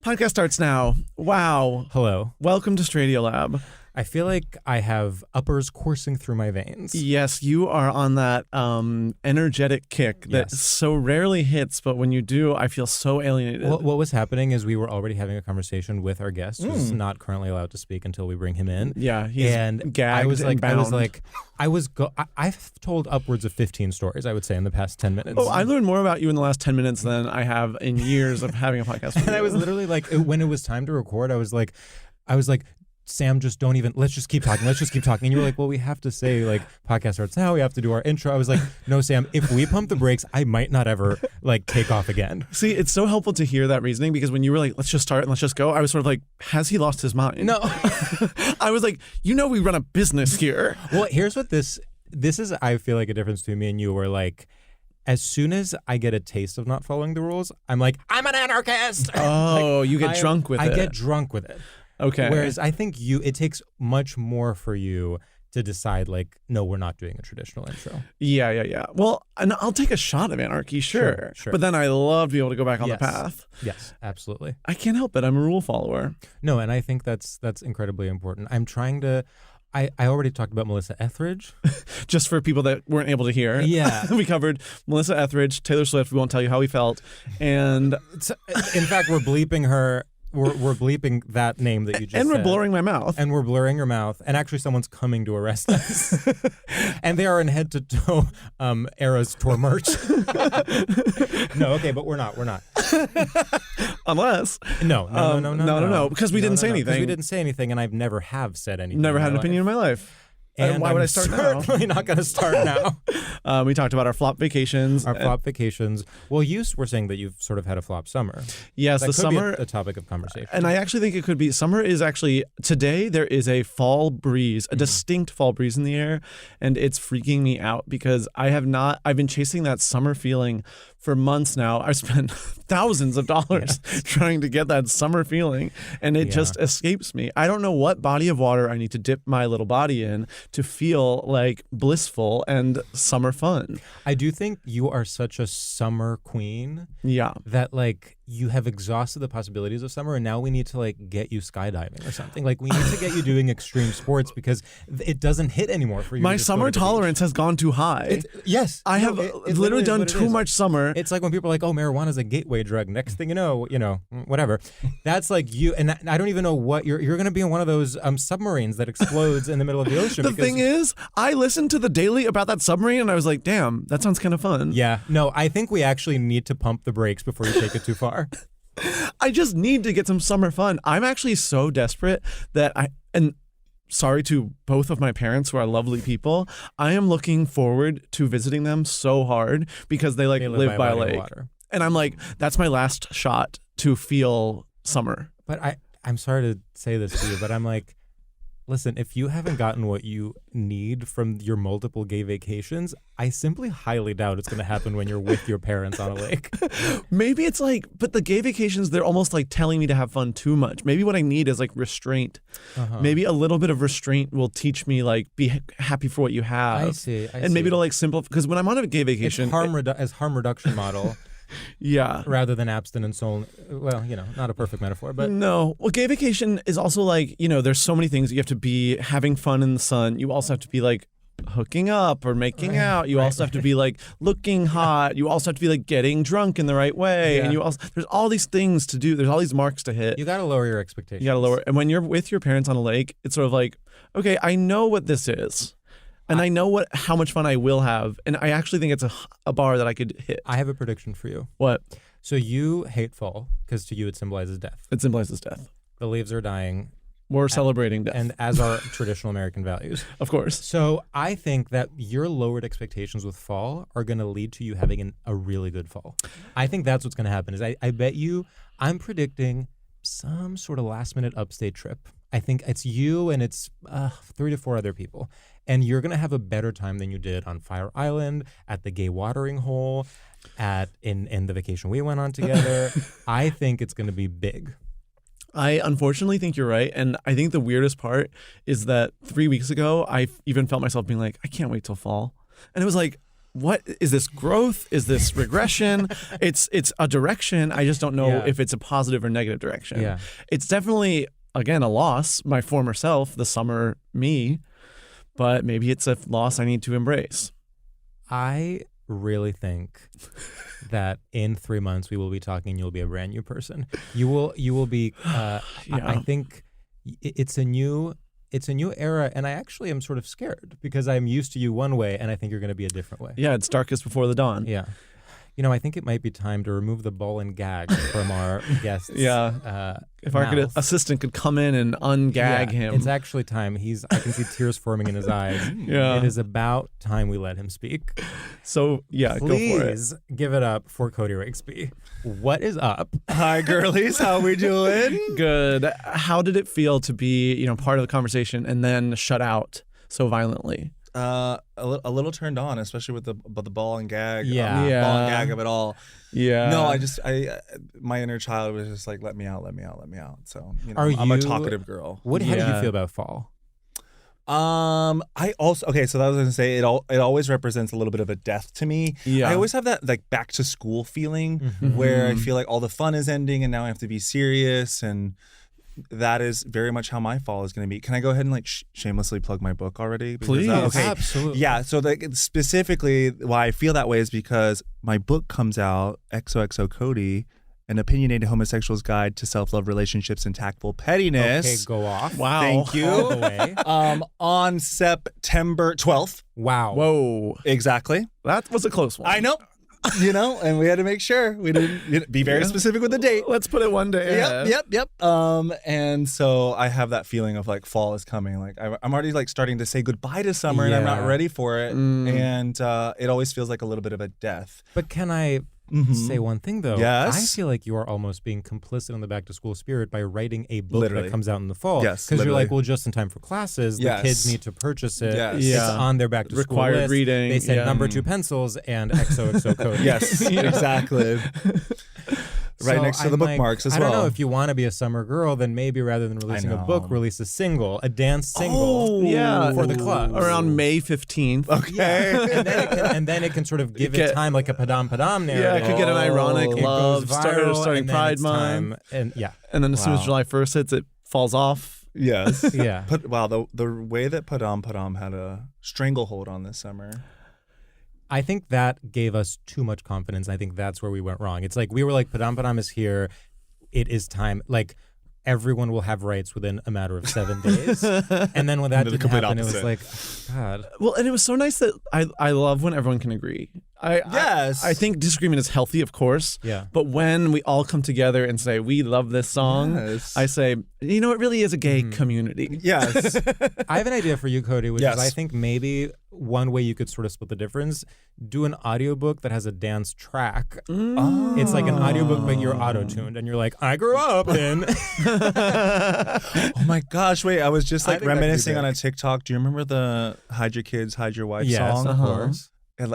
Podcast starts now. Wow. Hello. Welcome to StraightioLab. I feel like I have uppers coursing through my veins. Yes, you are on that energetic kick that so rarely hits, but when you do, I feel so alienated. What was happening is we were already having a conversation with our guest, who's not currently allowed to speak until we bring him in. Yeah, he's gagged and bound. I've told upwards of 15 stories, I would say, in the past 10 minutes. Oh, I learned more about you in the last 10 minutes than I have in years of having a podcast with And you. I was literally like, when it was time to record, I was like, Sam, let's just keep talking. And you were like, well, we have to say, like, podcast starts now. We have to do our intro. I was like, no, Sam, if we pump the brakes, I might not ever, take off again. See, it's so helpful to hear that reasoning because when you were like, let's just start and let's just go, I was sort of like, has he lost his mind? No. I was like, we run a business here. Well, here's what this is, I feel like, a difference between me and you, where, like, as soon as I get a taste of not following the rules, I'm like, I'm an anarchist. Oh, you get drunk with it. I get drunk with it. Okay. Whereas I think it takes much more for you to decide, like, no, we're not doing a traditional intro. Yeah. Well, and I'll take a shot of anarchy, sure. But then I love to be able to go back on the path. Yes, absolutely. I can't help it. I'm a rule follower. No, and I think that's incredibly important. I'm trying to... I already talked about Melissa Etheridge. Just for people that weren't able to hear. Yeah. We covered Melissa Etheridge, Taylor Swift, we won't tell you how we felt. And in fact, we're bleeping her. We're bleeping that name that you just said. And we're blurring my mouth. And we're blurring your mouth. And actually someone's coming to arrest us. And they are in head-to-toe Eras tour merch. No, okay, but we're not. Unless. No. Because we didn't say anything. Because we didn't say anything, and I've never have said anything. Never had an opinion in my life. And why would I start now? Certainly not going to start now. We talked about our flop vacations. Well, you were saying that you've sort of had a flop summer. Yes, that the summer. Be a topic of conversation. And I actually think it could be. Summer is actually, today there is a fall breeze, a distinct fall breeze in the air. And it's freaking me out because I've been chasing that summer feeling for months now. I've spent thousands of dollars trying to get that summer feeling, and it just escapes me. I don't know what body of water I need to dip my little body in to feel like blissful and summer fun. I do think you are such a summer queen. Yeah. That, like, you have exhausted the possibilities of summer, and now we need to, like, get you skydiving or something. Like, we need to get you doing extreme sports because it doesn't hit anymore for you. My summer tolerance has gone too high. I have literally done too much summer. It's like when people are like, oh, marijuana is a gateway drug. Next thing you know, whatever. That's like you, and I don't even know what you're going to be in one of those submarines that explodes in the middle of the ocean. The thing is, I listened to the Daily about that submarine, and I was like, damn, that sounds kind of fun. Yeah. No, I think we actually need to pump the brakes before you take it too far. I just need to get some summer fun. I'm actually so desperate that sorry to both of my parents who are lovely people, I am looking forward to visiting them so hard because they live by a lake. Water. And I'm like, that's my last shot to feel summer. But I'm sorry to say this to you, but I'm like, listen, if you haven't gotten what you need from your multiple gay vacations, I simply highly doubt it's going to happen when you're with your parents on a lake. Maybe it's like, but the gay vacations, they're almost like telling me to have fun too much. Maybe what I need is like restraint. Maybe a little bit of restraint will teach me like be happy for what you have. I see. And maybe it'll like simplify, because when I'm on a gay vacation. It's harm reduction model. Yeah. Rather than abstinence only. Well, not a perfect metaphor, but. No. Well, gay vacation is also like, there's so many things. You have to be having fun in the sun. You also have to be like hooking up or making out. You also have to be like looking hot. You also have to be like getting drunk in the right way. Yeah. And there's all these things to do. There's all these marks to hit. You got to lower your expectations. You got to lower. And when you're with your parents on a lake, it's sort of like, okay, I know what this is. And I know how much fun I will have. And I actually think it's a bar that I could hit. I have a prediction for you. What? So you hate fall because to you it symbolizes death. It symbolizes death. The leaves are dying. We're celebrating death. And as are traditional American values. Of course. So I think that your lowered expectations with fall are going to lead to you having a really good fall. I think that's what's going to happen. Is I bet you, I'm predicting some sort of last minute upstate trip. I think it's you and it's 3 to 4 other people. And you're going to have a better time than you did on Fire Island, at the gay watering hole, in the vacation we went on together. I think it's going to be big. I unfortunately think you're right. And I think the weirdest part is that 3 weeks ago, I even felt myself being like, I can't wait till fall. And it was like, what is this growth? Is this regression? It's a direction. I just don't know if it's a positive or negative direction. Yeah. It's definitely, again, a loss, my former self, the summer me, but maybe it's a loss I need to embrace. I really think that in 3 months we will be talking and you'll be a brand new person. You will be I think it's a new era, and I actually am sort of scared because I'm used to you one way and I think you're going to be a different way. Yeah, it's darkest before the dawn. Yeah. You know, I think it might be time to remove the ball and gag from our guests. Yeah. If our assistant could come in and ungag him. It's actually time. I can see tears forming in his eyes. Yeah. It is about time we let him speak. So, yeah, Please go for it. give it up for Cody Rigsby. What is up? Hi, girlies. How we doing? Good. How did it feel to be, part of the conversation and then shut out so violently? A little turned on, especially with the ball and gag. Yeah. Ball and gag of it all. Yeah. No, my inner child was just like, let me out. So, I'm a talkative girl. How do you feel about fall? So that was gonna say it always represents a little bit of a death to me. Yeah. I always have that like back to school feeling where I feel like all the fun is ending and now I have to be serious, and that is very much how my fall is going to be. Can I go ahead and like shamelessly plug my book already? Please. Absolutely. Yeah. So specifically why I feel that way is because my book comes out, XOXO Cody, An Opinionated Homosexual's Guide to Self-Love, Relationships, and Tactful Pettiness. Okay, go off. Wow. Thank you. All the way. On September 12th. Wow. Whoa. Exactly. That was a close one. I know. And we had to make sure we didn't be very specific with the date. Let's put it one day ahead. Yep. And so I have that feeling of like fall is coming. Like I'm already like starting to say goodbye to summer and I'm not ready for it. And it always feels like a little bit of a death. But can I say one thing though? Yes. I feel like you are almost being complicit in the back to school spirit by writing a book Literally. that comes out in the fall. Yes, Because you're literally. like, well, just in time for classes, Yes. the kids need to purchase it. Yes. It's Yeah. on their back to school Required list. reading, They said yeah. number 2 pencils and XOXO code. Yes, exactly. Right So next to the I'm like, bookmarks as I well. don't know, if you want to be a summer girl, then maybe rather than releasing a book, release a single, a dance single Yeah. for the club. Around May 15th. Okay. and then it can sort of give it time, like a padam narrative. Yeah, it could get an ironic It love, goes viral, starting and then Pride it's Month. time, and yeah. And then as soon as July 1st hits, it falls off. Yes. Yeah. The way that Padam had a stranglehold on this summer. I think that gave us too much confidence. I think that's where we went wrong. It's like we were like, Padam is here. It is time. Like, everyone will have rights within a matter of 7 days. And then when that didn't happen, it was like, oh, God. Well, and it was so nice that I love when everyone can agree. Yes. I think disagreement is healthy, of course. Yeah. But when we all come together and say, we love this song, Yes. I say, it really is a gay community. Yes. I have an idea for you, Cody, which Yes. is I think maybe one way you could sort of split the difference, do an audiobook that has a dance track. Oh. It's like an audiobook, but you're auto-tuned. And you're like, I grew up in... Oh my gosh, wait, I was just I like think that could be reminiscing on big. a TikTok. Do you remember the Hide Your Kids, Hide Your Wife Yes, song? of course.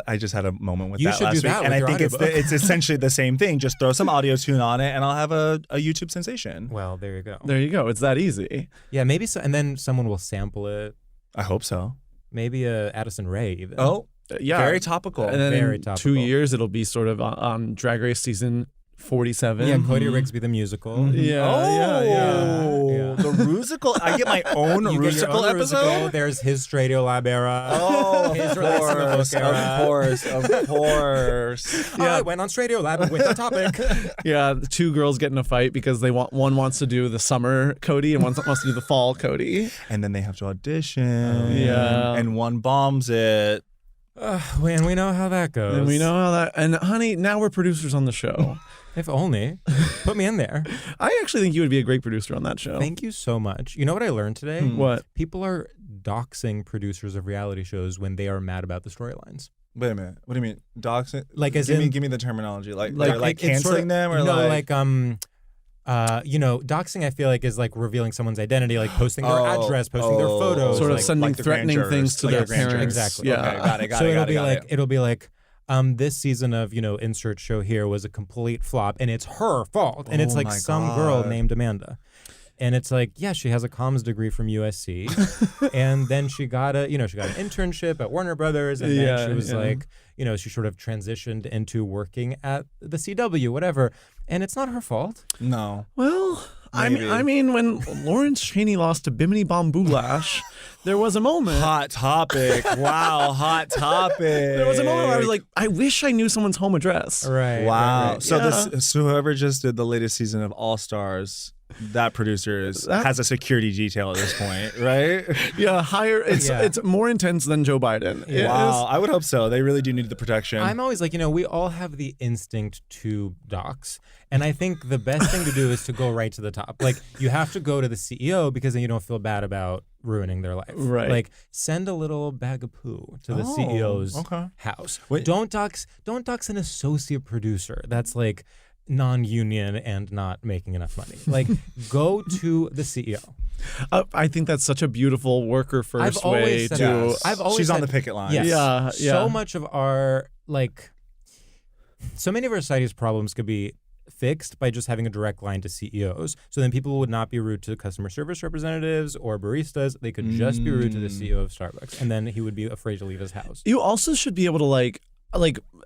I just had a moment with You that should do last that week. And with I your think audiobook. it's essentially the same thing. Just throw some audio tune on it and I'll have a YouTube sensation. Well, there you go. There you go. It's that easy. Yeah, maybe so. And then someone will sample it. I hope so. Maybe Addison Rae even. Oh, Yeah. very topical. And then Very in topical. 2 years, it'll be sort of on Drag Race season 47. Yeah, Cody Rigsby the musical. Yeah, yeah. The musical. I get my own You get your musical own episode. Rusical. There's his StraightioLab era. Oh, His releasing the book era. of course. I went on StraightioLab with the topic. Yeah, the two girls get in a fight because one wants to do the summer Cody and one wants to do the fall Cody. And then they have to audition. yeah. And one bombs it. And we know how that goes. And we know how that. And honey, now we're producers on the show. If only. Put me in there. I actually think you would be a great producer on that show. Thank you so much. You know what I learned today? What? People are doxing producers of reality shows when they are mad about the storylines. Wait a minute. What do you mean? Doxing? Like, as give in- me the terminology. Like Like it's canceling sort of- them or no, like doxing I feel like is like revealing someone's identity, like posting their Oh, address, posting their photos, Sort of like, sending like the threatening grand things jurors, to like their the grand parents. jurors. Exactly. Yeah. Okay, got it. So it'll be like this season of insert show here was a complete flop and it's her fault and it's Oh like my some God. girl named Amanda. And it's like, yeah, she has a comms degree from USC, and then she got an internship at Warner Brothers, and then she was like, she sort of transitioned into working at the CW, whatever. And it's not her fault. No. Well, I mean, when Lawrence Chaney lost to Bimini Bomb Boulash, there was a moment. Hot topic. Wow, hot topic. There was a moment where I was like, I wish I knew someone's home address. Right. Wow. Right. So so whoever just did the latest season of All Stars, that producer has a security detail at this point, right? Yeah, higher. It's more intense than Joe Biden. Wow, I would hope so. They really do need the protection. I'm always like, we all have the instinct to dox. And I think the best thing to do is to go right to the top. Like, you have to go to the CEO because then you don't feel bad about ruining their life. Right. Like, send a little bag of poo to the CEO's house. Wait. Don't dox an associate producer that's like non-union and not making enough money. Like, go to the CEO. I think that's such a beautiful worker first way to. Yes. I've always She's said, on the picket line. Yes. Yeah. So much of our so many of our society's problems could be fixed by just having a direct line to CEOs. So then people would not be rude to customer service representatives or baristas. They could just be rude to the CEO of Starbucks, and then he would be afraid to leave his house. You also should be able to like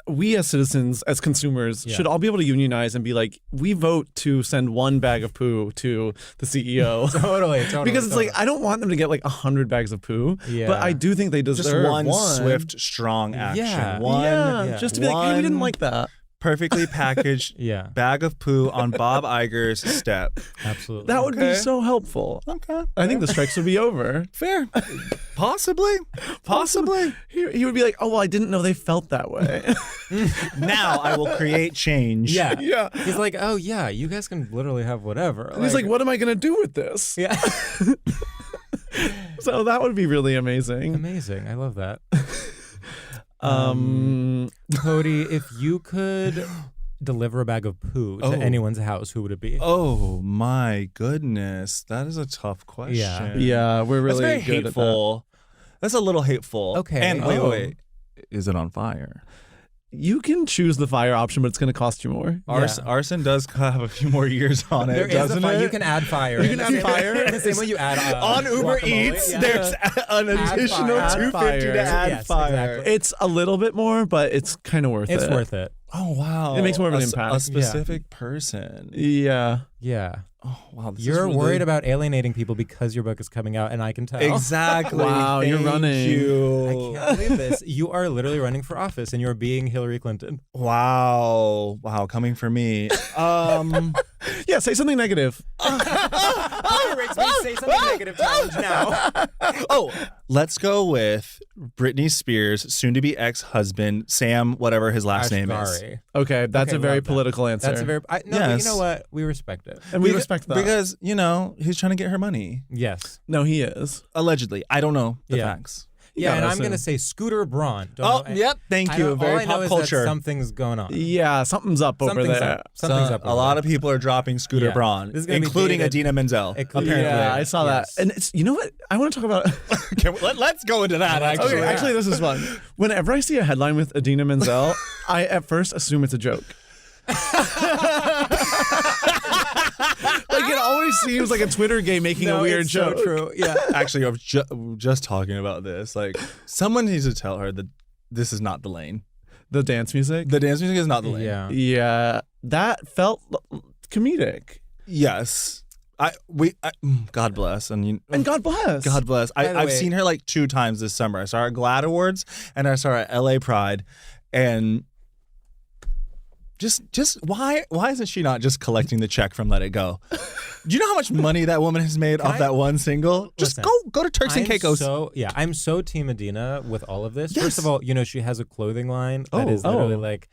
we as citizens, as consumers, should all be able to unionize and be like, we vote to send one bag of poo to the CEO. Totally. Because it's like, I don't want them to get like 100 bags of poo, but I do think they deserve just one swift, strong action. Yeah. Just to be like, hey, we didn't like that. Perfectly packaged bag of poo on Bob Iger's step. Absolutely. That would be so helpful. Okay. I think the strikes would be over. Fair. Possibly. He would be like, oh, well, I didn't know they felt that way. Now I will create change. Yeah. He's like, oh, yeah, you guys can literally have whatever. And he's like, what am I going to do with this? Yeah. So that would be really amazing. Amazing. I love that. Cody, if you could deliver a bag of poo to anyone's house, who would it be? Oh my goodness, that is a tough question. Yeah, we're really That's very good hateful. That's a little hateful. Okay. And wait. Is it on fire? You can choose the fire option, but it's going to cost you more. Arson does have a few more years on it, doesn't it? You can add fire. You can add fire. The same way you add on Uber guacamole. Eats, there's an additional $2.50 to add fire. Exactly. It's a little bit more, but it's kind of worth it. It's worth it. Oh, wow. It makes more of an impact. A specific person. Yeah. Oh, wow. You're worried about alienating people because your book is coming out, and I can tell. Exactly. Wow, you're running. You. I can't believe this. You are literally running for office, and you're being Hillary Clinton. Wow, coming for me. Yeah, say something negative. Rigsby, say something negative challenge now. Let's go with Britney Spears' soon-to-be ex-husband, Sam, whatever his last name is. Okay, that's a very political answer. That's a very but you know what? We respect it. And we respect that. Because, he's trying to get her money. Yes. No, he is. Allegedly. I don't know the facts. Yeah, and I'm going to say Scooter Braun. Yep. Thank you. Very pop culture. That something's going on. Yeah, something's up over there. Something's up. A lot of people are dropping Scooter Braun, including Idina Menzel. Apparently. Yeah, I saw that. And it's, you know what? I want to talk about. Let's go into that, actually. Okay, actually, this is fun. Whenever I see a headline with Idina Menzel, I at first assume it's a joke. Like, it always seems like a Twitter gay making a weird joke. So true. Yeah. Actually, I was just talking about this. Like, someone needs to tell her that this is not the lane. The dance music? The dance music is not the lane. Yeah. Yeah. That felt comedic. Yes. God bless. And God bless. God bless. I've seen her like 2 times this summer. I saw her at GLAAD Awards and I saw her at LA Pride. And just why isn't she not just collecting the check from Let It Go? Do you know how much money that woman has made off that one single? Just go to Turks and Caicos. I'm so team Idina with all of this. Yes. First of all, she has a clothing line that is literally like,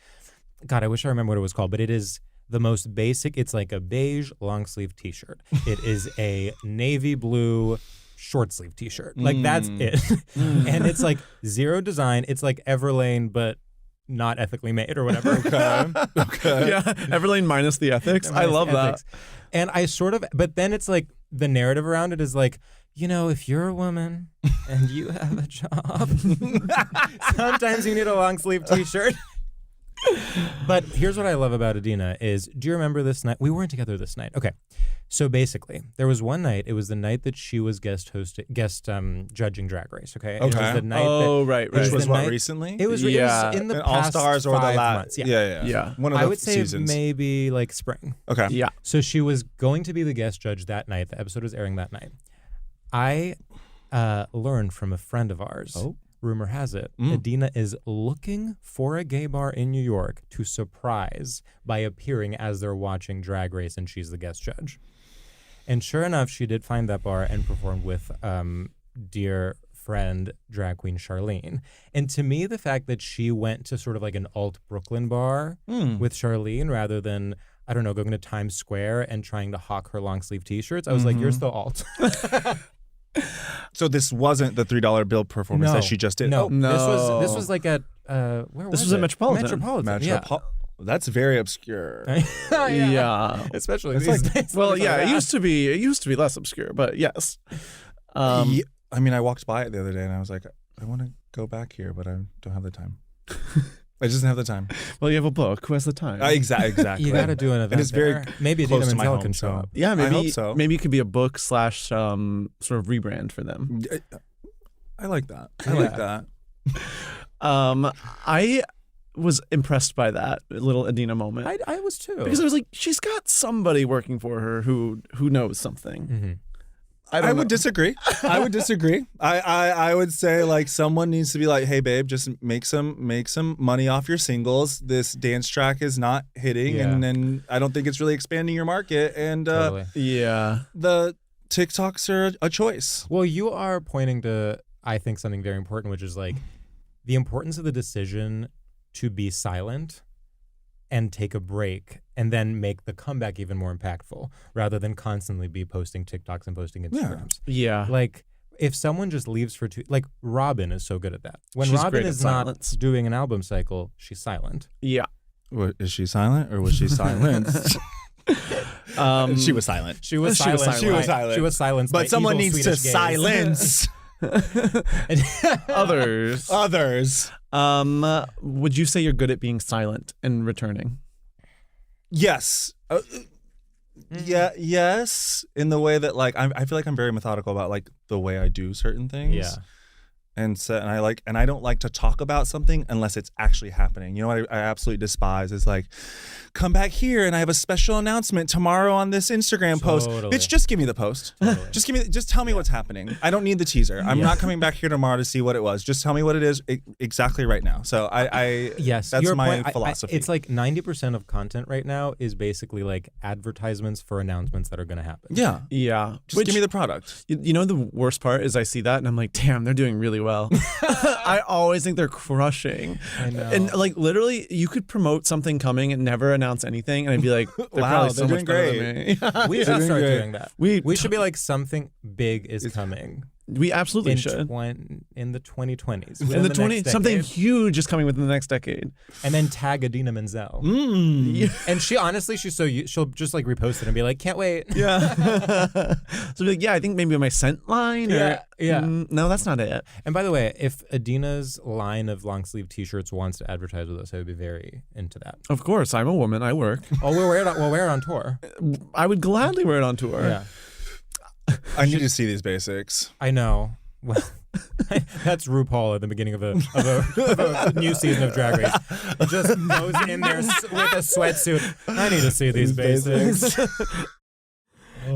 God, I wish I remember what it was called, but it is the most basic. It's like a beige long sleeve t-shirt. It is a navy blue short sleeve t-shirt. Like that's it. And it's like zero design. It's like Everlane, but not ethically made or whatever. Okay. Yeah, Everlane minus the ethics. I love that. And I but then it's like the narrative around it is like, if you're a woman and you have a job, sometimes you need a long sleeve t-shirt. But here's what I love about Adina is, do you remember this night? We weren't together this night. Okay. So basically, there was one night, it was the night that she was guest judging Drag Race, okay? And it was the night right. Which was the what, night, recently? It was, Yeah. it was in the In past All-Stars or the 5 last? months. Yeah. One of the I would say seasons. maybe like spring. Okay. Yeah. So she was going to be the guest judge that night. The episode was airing that night. I learned from a friend of ours. Oh. Rumor has it, Adina is looking for a gay bar in New York to surprise by appearing as they're watching Drag Race and she's the guest judge. And sure enough, she did find that bar and performed with dear friend, drag queen Charlene. And to me, the fact that she went to sort of like an alt Brooklyn bar with Charlene rather than, I don't know, going to Times Square and trying to hawk her long sleeve t-shirts, I was like, you're still alt. So this wasn't the $3 bill performance that she just did? No. No. This was like at, where was This was it? at Metropolitan. Yeah. That's very obscure. Yeah. Especially It's these like- days. Well, yeah, it used to be less obscure, but yes. Yeah, I mean, I walked by it the other day and I was like, I want to go back here, but I don't have the time. I just don't have the time. Well, you have a book. Who has the time? Exactly. You got to do an event. And it's very there. Maybe close Adina to my Menzel home, can show so- up. Yeah, maybe. I hope so. Maybe it could be a book / sort of rebrand for them. I like that. I like that. I was impressed by that little Adina moment. I was too. Because I was like, she's got somebody working for her who knows something. Mm-hmm. I would disagree. I would disagree. I would say like someone needs to be like, hey babe, just make some money off your singles. This dance track is not hitting, Yeah. and then I don't think it's really expanding your market. And Totally. Yeah. the TikToks are a choice. Well, you are pointing to, I think, something very important, which is like the importance of the decision to be silent and take a break and then make the comeback even more impactful rather than constantly be posting TikToks and posting Instagrams. Yeah. Like, if someone just leaves for like Robin is so good at that. When She's Robin great at is not silence. doing an album cycle, she's silent. Yeah. Is she silent or was she silenced? She was silent. She was She was silent. silent. She was silent. She was silenced. by But someone evil needs to Swedish gays. silence Others. others. Would you say you're good at being silent and returning? Yes. Yeah. Yes. In the way that like I feel like I'm very methodical about like the way I do certain things. Yeah. And I don't like to talk about something unless it's actually happening. You know what I absolutely despise is like, come back here and I have a special announcement tomorrow on this Instagram post. Totally. Bitch, just give me the post. Totally. Just tell me what's happening. I don't need the teaser. I'm not coming back here tomorrow to see what it was. Just tell me what it is exactly right now. So Yes, that's your my point. philosophy. It's like 90% of content right now is basically like advertisements for announcements that are going to happen. yeah. Yeah. Just give me the product. You know, the worst part is I see that and I'm like, damn, they're doing really well. I always think they're crushing. I know. And like literally, you could promote something coming and never announce anything, and I'd be like, they're Wow, probably so they're much doing better than me. We They're should doing start great. doing that. We should be like something big is coming we absolutely should. in the 2020s. In within the next 20, something decade. huge is coming within the next decade. And then tag Adina Menzel. And she honestly, she'll just like repost it and be like, can't wait. Yeah. So be like, yeah, I think maybe my scent line. Or, Yeah. No, that's not it. And by the way, if Adina's line of long sleeve t-shirts wants to advertise with us, I would be very into that. Of course, I'm a woman. I work. Oh, we'll wear it on tour. I would gladly wear it on tour. Yeah. I need to see these basics. I know. Well, that's RuPaul at the beginning of a new season of Drag Race. Just goes in there with a sweatsuit. I need to see these basics.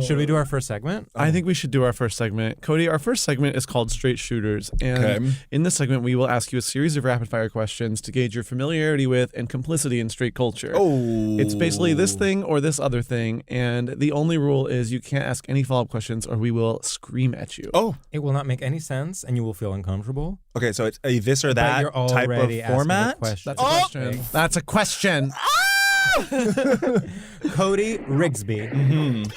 Should we do our first segment? I think we should do our first segment. Cody, our first segment is called Straight Shooters. And Okay. in this segment, we will ask you a series of rapid fire questions to gauge your familiarity with and complicity in straight culture. Oh. It's basically this thing or this other thing. And the only rule is you can't ask any follow-up questions or we will scream at you. Oh. It will not make any sense and you will feel uncomfortable. Okay, so it's a this or But that you're type already of asking format. a question. That's a question. That's a question. Cody Rigsby.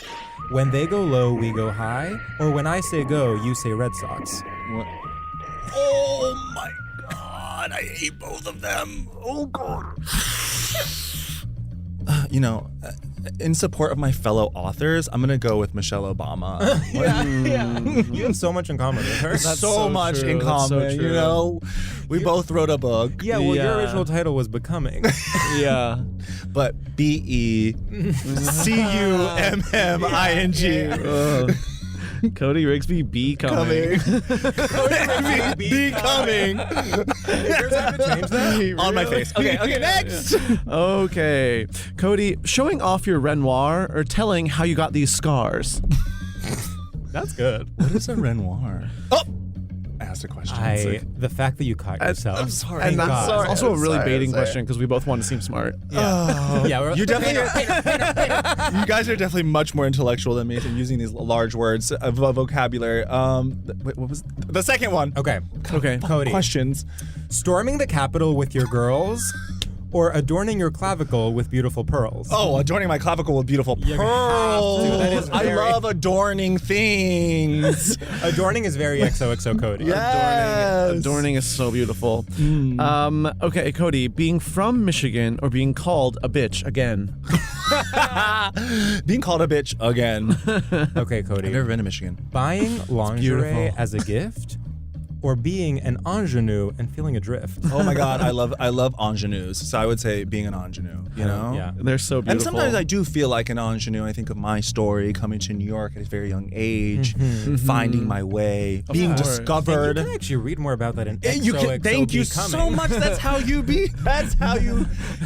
When they go low, we go high. Or when I say go, you say Red Sox. Oh my god, I hate both of them. Oh god. in support of my fellow authors, I'm gonna go with Michelle Obama. You have so much in common with her. so so much true. in That's so common, true. you know. We both wrote a book. Yeah, well, your Yeah. original title was Becoming. Yeah. But BECUMMING. Ugh. Cody Rigsby becoming. Becoming. Yours have to change that? On my face. Okay, next. Okay. Cody, showing off your Renoir or telling how you got these scars? That's good. What is a Renoir? Oh! I asked a question. The fact that you caught yourself. I'm sorry. And Thank that's God. also a really Sorry, baiting sorry. question because we both want to seem smart. Yeah, You definitely you guys are definitely much more intellectual than me and using these large words of vocabulary. Wait, what was the second one? Okay. Okay. Cody. Questions. Storming the Capitol with your girls or adorning your clavicle with beautiful pearls? Oh, adorning my clavicle with beautiful have pearls. to. That is I very- love adorning things. Adorning is very XOXO Cody. Yes. Adorning is so beautiful. Okay, Cody, being from Michigan or being called a bitch again? Being called a bitch again. Okay, Cody. I've never been to Michigan. Buying lingerie beautiful. as a gift or being an ingenue and feeling adrift? Oh my God, I love ingenues. So I would say being an ingenue, you know? Yeah. They're so beautiful. And sometimes I do feel like an ingenue. I think of my story coming to New York at a very young age, finding my way, being course. discovered. And you can actually read more about that in You XOXO can, thank you Becoming. so much. That's how you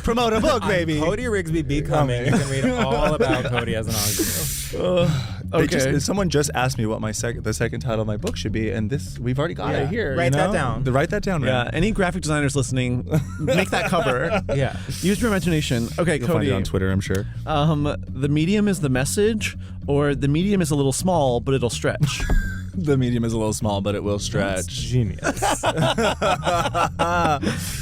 promote a book, baby. Cody Rigsby Becoming. You can read all about Cody as an ingenue. Okay. Someone just asked me what the second title of my book should be, and we've already got it here. Write you that know? down. Write that down, Yeah, right? any graphic designers listening, make that cover. Yeah. Use your imagination. Okay, You'll find Cody. it on Twitter, I'm sure. The medium is the message, or the medium is a little small, but it'll stretch. The medium is a little small, but it will That's stretch. genius.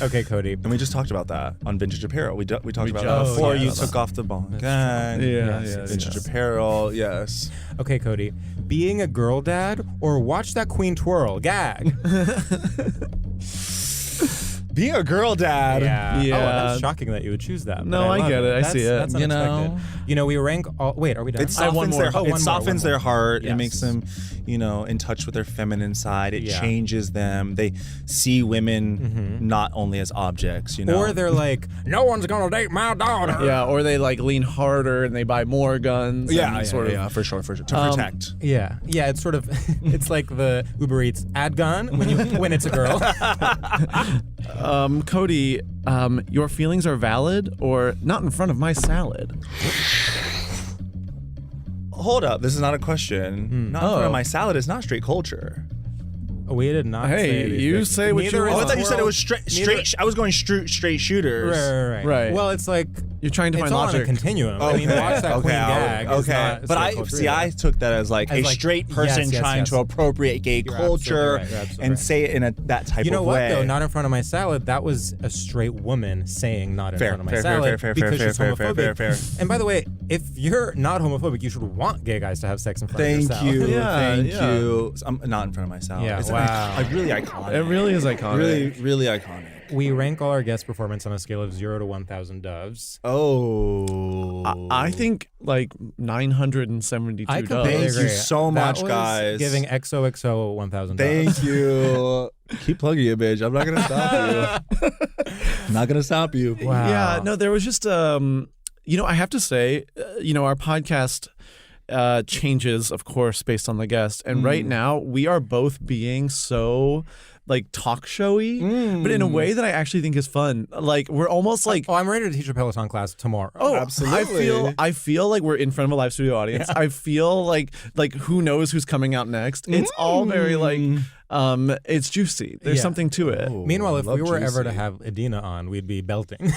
Okay, Cody. And we just talked about that on vintage apparel. We talked about just that before talked you about took off the ball. Gang. Vintage apparel, yes. Okay, Cody. Being a girl dad or watch that queen twirl. Gag. Being a girl dad. Yeah. Yeah. Oh, that's shocking that you would choose that. No, but I love get it. I see it. That's You know? unexpected. You know, we rank all... Wait, are we done? It I have one softens more. their Oh, it one softens more. their heart. Yes. It makes them, in touch with their feminine side. It Yeah. changes them. They see women not only as objects, Or they're like, no one's gonna date my daughter. Yeah, or they like lean harder and they buy more guns. and sort of. for sure. To protect. Yeah, it's sort of, it's like the Uber Eats ad gun when it's a girl. Cody, your feelings are valid or not in front of my salad? Hold up, this is not a question. Not in front of my salad is not straight culture. We did not Hey, say these you things. say what Neither you is want. I thought you said it was twirl- straight. I was going straight shooters. Right. Right. Well, it's like, You're trying to it's find all on a logic. continuum. I mean, watch that queen gag. is not But I straight culture see. I either. took that as like As a like, straight person yes, trying yes. to appropriate gay You're culture absolutely right, you're absolutely and right. say it in that type You know of what, way. though? Not in front of my salad. That was a straight woman saying not in Fair, front of my fair, salad fair, because fair, she's fair, homophobic. fair. And by the way, if you're not homophobic, you should want gay guys to have sex in front of your Thank salad. you. Yeah, Thank yeah. you. I'm not in front of my salad. Yeah, It's wow. really iconic. It really is iconic. Really iconic. We rank all our guest performance on a scale of 0 to 1,000 doves. Oh. I think like 972 I doves. completely Thank you agree. so much, that was guys. Giving XOXO 1,000 doves. Thank you. Keep plugging it, bitch. I'm not gonna stop you. I'm not gonna stop you. Wow. Yeah, no, there was just I have to say, our podcast changes, of course, based on the guest. And right now, we are both being so like talk showy, but in a way that I actually think is fun. Like we're almost like. Oh, I'm ready to teach a Peloton class tomorrow. Oh, absolutely. I feel like we're in front of a live studio audience. Yeah. I feel like who knows who's coming out next. It's all very like it's juicy. There's Yeah. something to it. Oh, Meanwhile, if love we were ever to juicy. have Adina on, we'd be belting.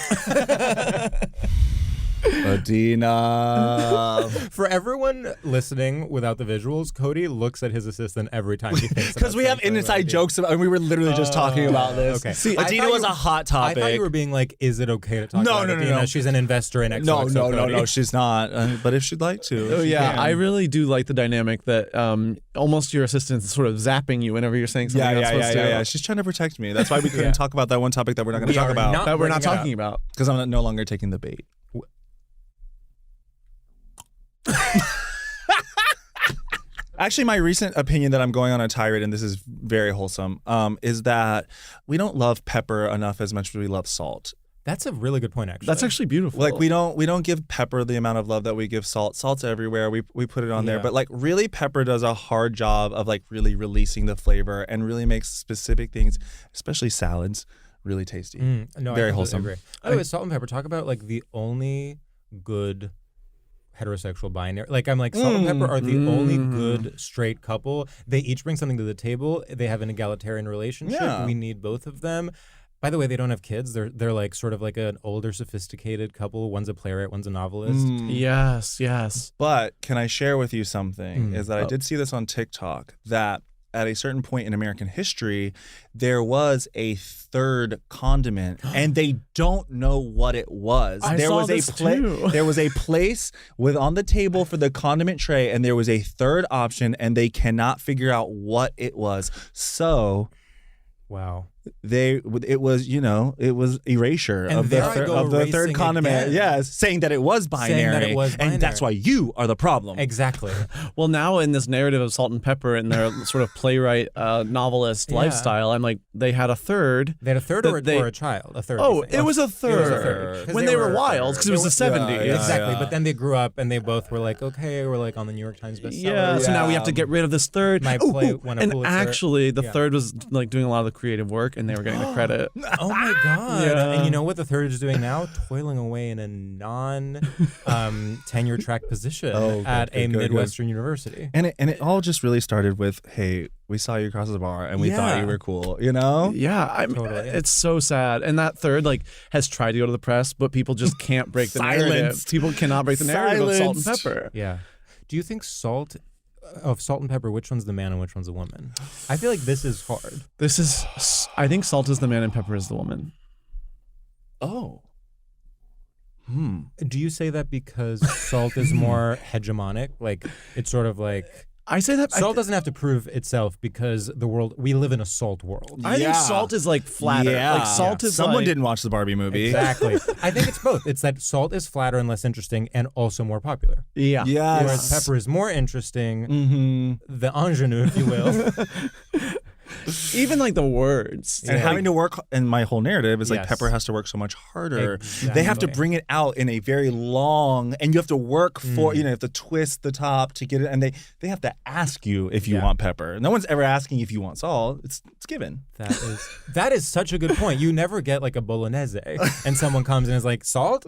Adina. For everyone listening without the visuals, Cody looks at his assistant every time he thinks. Because we have inside jokes about, and we were literally just talking about this. Okay. See, I Adina thought was you- a hot topic. I thought you were being like, "Is it okay to talk No, about no, no, Adina? no. She's an investor in XOXO." no, Cody. she's not. But if she'd like to. Oh she yeah, can. I really do like the dynamic that almost your assistant's sort of zapping you whenever you're saying something you're not supposed to. Yeah. She's trying to protect me. That's why we couldn't Yeah. talk about that one topic that we're not going We to talk are about. not That we're not bringing it talking up. about. Because I'm no longer taking the bait. Actually, my recent opinion that I'm going on a tirade, and this is very wholesome, is that we don't love pepper enough as much as we love salt. That's a really good point, actually. That's actually beautiful. Like we don't give pepper the amount of love that we give salt. Salt's everywhere. We put it on there, but like really pepper does a hard job of like really releasing the flavor and really makes specific things, especially salads, really tasty. No, very I wholesome. Agree. Oh, with salt and pepper, talk about like the only good heterosexual binary. Like I'm like salt and pepper are the only good straight couple. They each bring something to the table. They have an egalitarian relationship. Yeah. We need both of them. By the way, they don't have kids. They're like sort of like an older, sophisticated couple. One's a playwright, one's a novelist. Yes. But can I share with you something? Is that I did see this on TikTok that at a certain point in American history, there was a third condiment, and they don't know what it was. There was a place on the table for the condiment tray, and there was a third option, and they cannot figure out what it was. So, wow. It was erasure And of the third condiment. again. Yes, saying that it was binary, and that's why you are the problem. Exactly. Well, now in this narrative of salt and pepper and their sort of playwright novelist lifestyle, I'm like, they had a third. They had a third or a child. A third. Oh, you think? it was a third. It was a third. When they were wild, because it was the 70s. Exactly. But then they grew up and they both were like, okay, we're like on the New York Times bestseller. Yeah, so now we have to get rid of this third. My play won a and Pulitzer. actually, the third was like doing a lot of the creative work, and they were getting the credit. Oh my God. Yeah. And you know what the third is doing now? Toiling away in a non-tenure track position at a Midwestern university. And it all just really started with, hey, we saw you across the bar and we thought you were cool, you know? Yeah, Totally. It's so sad. And that third has tried to go to the press, but people just can't break the narrative. Silence. People cannot break the narrative of salt and Silenced. pepper. Yeah. Do you think salt and pepper, which one's the man and which one's the woman? I feel like this is hard. I think salt is the man and pepper is the woman. Oh. Do you say that because salt is more hegemonic? Like it's sort of like I say that salt doesn't have to prove itself because we live in a salt world. I think salt is like flatter. Yeah. Like salt is Someone like, didn't watch the Barbie movie. Exactly. I think it's both. It's that salt is flatter and less interesting and also more popular. Yeah. Yes. Whereas pepper is more interesting, the ingenue, if you will. Even like the words. And having to work, and my whole narrative is like Yes. pepper has to work so much harder. Exactly. They have to bring it out in a very long, and you have to work for, you have to twist the top to get it, and they have to ask you if you want pepper. No one's ever asking if you want salt. It's given. That is such a good point. You never get like a bolognese and someone comes and is like, salt?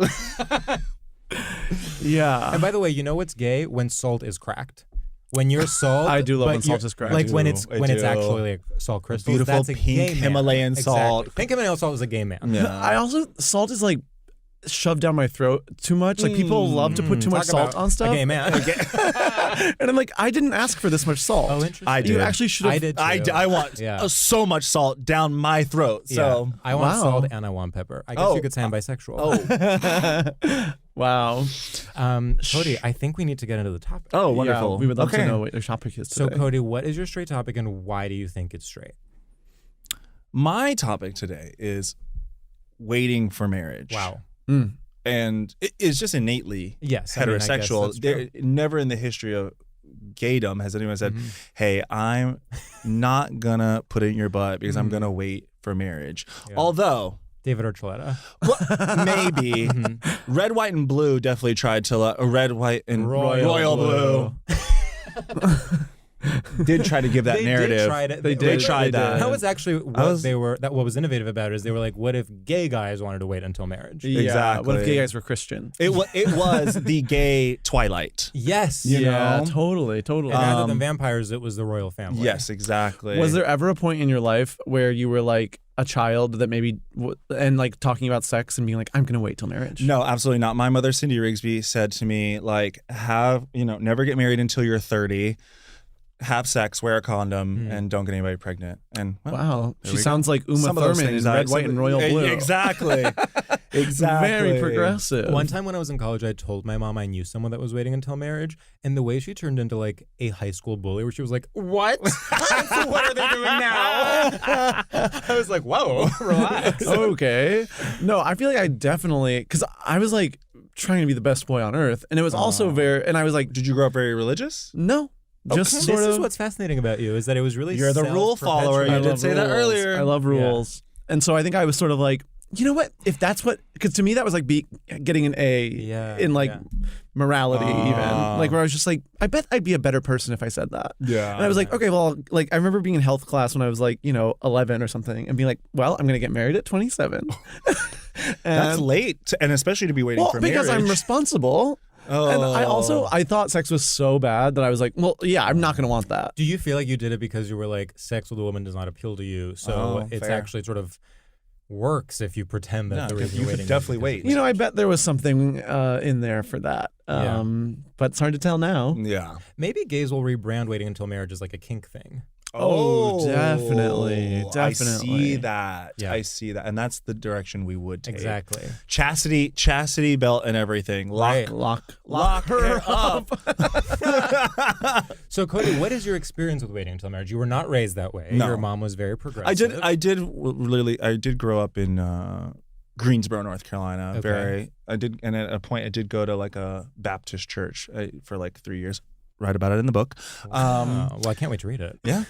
Yeah. And by the way, you know what's gay? When salt is cracked. When you're salt, I do love but when salt is cracked. Like when I it's do. actually like salt crystals. Beautiful that's a pink gay man. Himalayan salt. Exactly. Pink Himalayan salt is a gay man. Yeah. I also salt is like shoved down my throat too much. Like people love to put too much Talk salt about on stuff. A gay man. And I'm like, I didn't ask for this much salt. Oh, interesting. I did. You actually should have. I did too. I want so much salt down my throat. So Yeah. I want Wow. salt and I want pepper. I guess you could say I'm bisexual. Wow. Cody, I think we need to get into the topic. Oh, wonderful. Yeah, we would love Okay. to know what your topic is So, today. Cody, what is your straight topic and why do you think it's straight? My topic today is waiting for marriage. Wow. And it's just innately Yes, I mean, I guess heterosexual. that's There never in the history of gaydom has anyone said, "Hey, I'm not gonna put it in your butt because I'm gonna wait for marriage." Yeah. Although, David Archuleta. well, maybe red, white, and blue definitely tried to red, white, and royal blue. Did try to give that narrative. They did. tried that. That was actually what was innovative about it is they were like, what if gay guys wanted to wait until marriage? Yeah. Exactly. What if gay guys were Christian? It was the gay Twilight. Yes. Yeah, know? totally. And rather than vampires, it was the royal family. Yes, exactly. Was there ever a point in your life where you were like a child that maybe and like talking about sex and being like, I'm gonna wait till marriage? No, absolutely not. My mother, Cindy Rigsby, said to me, like, never get married until you're 30. Have sex, wear a condom, and don't get anybody pregnant. And Wow, there she we sounds go. like Uma Some of those Thurman in things Red, White, and Royal Blue. Exactly. Exactly. Very progressive. One time when I was in college, I told my mom I knew someone that was waiting until marriage, and the way she turned into like a high school bully, where she was like, "What? What are they doing now?" I was like, "Whoa, relax." Okay. No, I feel like I definitely, because I was like trying to be the best boy on earth, and it was also and I was like, Did you grow up very religious? no. Just This sort is of. what's fascinating about you is that it was really You're the rule follower. self-perpetuating. You did say that earlier. I love rules. And so I think I was sort of like, you know what? If that's what, because to me that was like getting an A in like morality, even like where I was just like, I bet I'd be a better person if I said that. Yeah. And I was like, okay, well, like I remember being in health class when I was like, 11 or something, and being like, well, I'm gonna get married at 27. That's late, and especially to be waiting for marriage. Because I'm responsible. Oh. And I thought sex was so bad that I was like, well, yeah, I'm not gonna want that. Do you feel like you did it because you were like, sex with a woman does not appeal to you, so it's fair. actually sort of works if you pretend that the reason you you're could waiting. definitely wait. I bet there was something in there for that. But it's hard to tell now. Yeah. Maybe gays will rebrand waiting until marriage as like a kink thing. Oh, definitely. I see that. Yeah. I see that. And that's the direction we would take. Exactly. Chastity belt and everything. Right. Lock her up. So Cody, what is your experience with waiting until marriage? You were not raised that way. No. Your mom was very progressive. I did grow up in Greensboro, North Carolina. Okay. And at a point I did go to like a Baptist church for like 3 years. Write about it in the book. Well, I can't wait to read it. Yeah,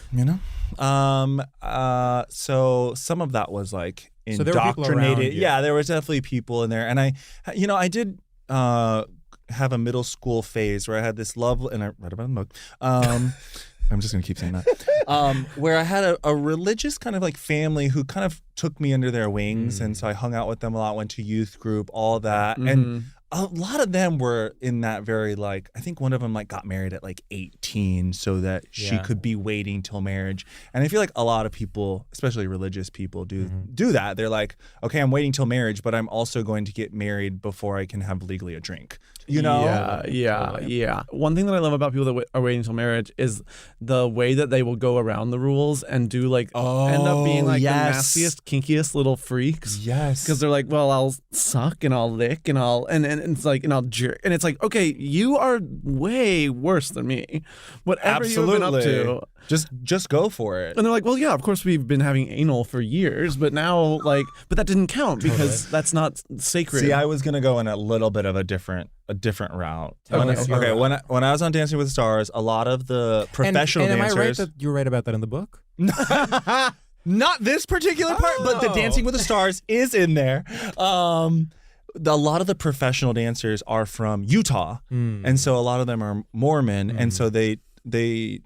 so some of that was like So there were people around indoctrinated. you. Yeah, there was definitely people in there, and I did have a middle school phase where I had this love, and I read about it in the book. I'm just gonna keep saying that. Where I had a religious kind of like family who kind of took me under their wings, and so I hung out with them a lot, went to youth group, all that, and a lot of them were in that very like, I think one of them like got married at like 18 so that she could be waiting till marriage. And I feel like a lot of people, especially religious people, do that. They're like, okay, I'm waiting till marriage, but I'm also going to get married before I can have legally a drink. Yeah. One thing that I love about people that are waiting until marriage is the way that they will go around the rules and do like end up being like the nastiest, kinkiest little freaks. Yes. Because they're like, well, I'll suck and I'll lick and I'll and it's like and I'll jerk, and it's like, okay, you are way worse than me. Whatever you've been up to. Just go for it. And they're like, well, yeah, of course we've been having anal for years, but now but that didn't count because that's not sacred. See, I was gonna go in a little bit of a different route. When I was on Dancing with the Stars, a lot of the professional and dancers. Am I right that you write about that in the book? Not this particular part, but the Dancing with the Stars is in there. A lot of the professional dancers are from Utah, and so a lot of them are Mormon, and so they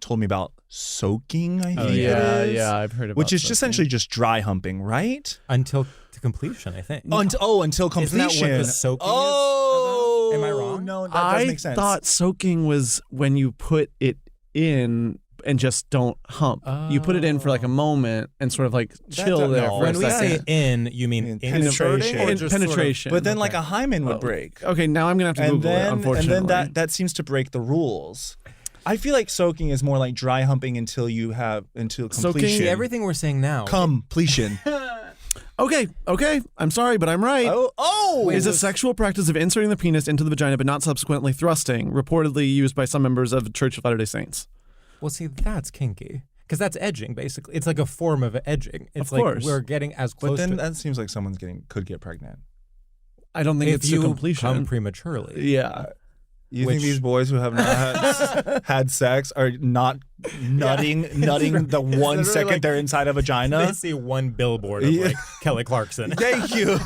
told me about soaking. I think it is. Yeah, I've heard about which is soaking. essentially just dry humping, right? Until to completion, I think. Until completion. Isn't that what the soaking is? Am I wrong? No, that does make sense. I thought soaking was when you put it in and just don't hump. You put it in for like a moment and sort of like chill there for When a we second. say in, you mean penetration. inserting or just Penetration. But then like a hymen would break. Okay, now I'm gonna have to And Google it, then unfortunately. that seems to break the rules. I feel like soaking is more like dry humping until completion. See, everything we're saying now. Completion. Okay, I'm sorry, but I'm right. Oh! Is a sexual practice of inserting the penis into the vagina but not subsequently thrusting, reportedly used by some members of the Church of Latter-day Saints. Well, see, that's kinky. Because that's edging, basically. It's like a form of edging. It's Of like course. we're getting as close But then to that seems like someone could get pregnant. I don't think if it's to you completion. come prematurely. Yeah. You think these boys who have not had sex are not nutting the 1 second like- they're inside a They vagina? see one billboard of like Kelly Clarkson. Thank you.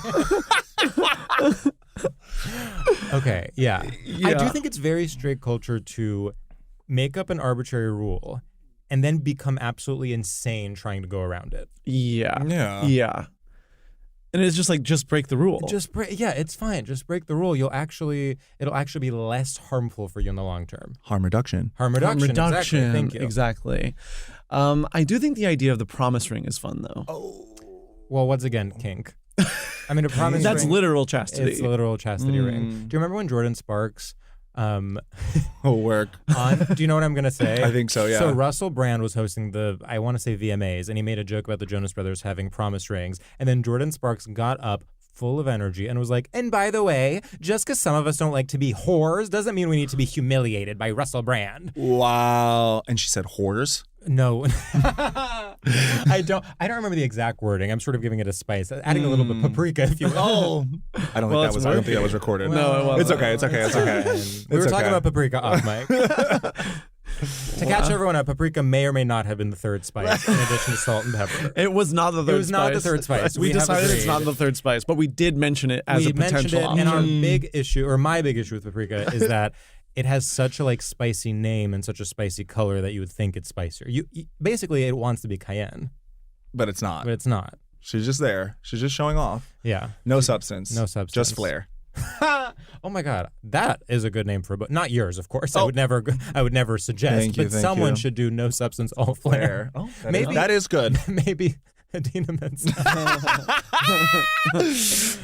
Okay, yeah. I Yeah. do think it's very straight culture to make up an arbitrary rule and then become absolutely insane trying to go around it. Yeah. Yeah. And it's just like, just break the rule. It's fine. Just break the rule. It'll actually be less harmful for you in the long term. Harm reduction. Harm reduction. Exactly. Thank you. Exactly. I do think the idea of the promise ring is fun, though. Well, once again, kink. I mean, a promise That's ring. literal chastity. It's a literal chastity ring. Do you remember when Jordan Sparks Work. do you know what I'm going to say? I think so, yeah. So Russell Brand was hosting I want to say VMAs, and he made a joke about the Jonas Brothers having promise rings. And then Jordan Sparks got up full of energy and was like, and by the way, just because some of us don't like to be whores doesn't mean we need to be humiliated by Russell Brand. Wow. And she said whores? No. I don't remember the exact wording. I'm sort of giving it a spice, adding a little bit of paprika, if you will. I don't think that was recorded. No, it wasn't. It's okay. We were talking about paprika off mic. To catch everyone up, paprika may or may not have been the third spice in addition to salt and pepper. It was not the third spice. It was not the third spice. We have decided it's agreed. not the third spice, but we did mention it as a potential option. And our big issue, or my big issue with paprika, is that it has such a spicy name and such a spicy color that you would think it's spicier. You basically, it wants to be cayenne, But it's not. but it's not. She's just there. She's just showing off. Yeah. No substance. No substance. Just flair. Oh my God, that is a good name for a book. Not yours, of course. I would never suggest. But someone should do no substance, all flair. Oh, Maybe that is good. Maybe Adina Mensa.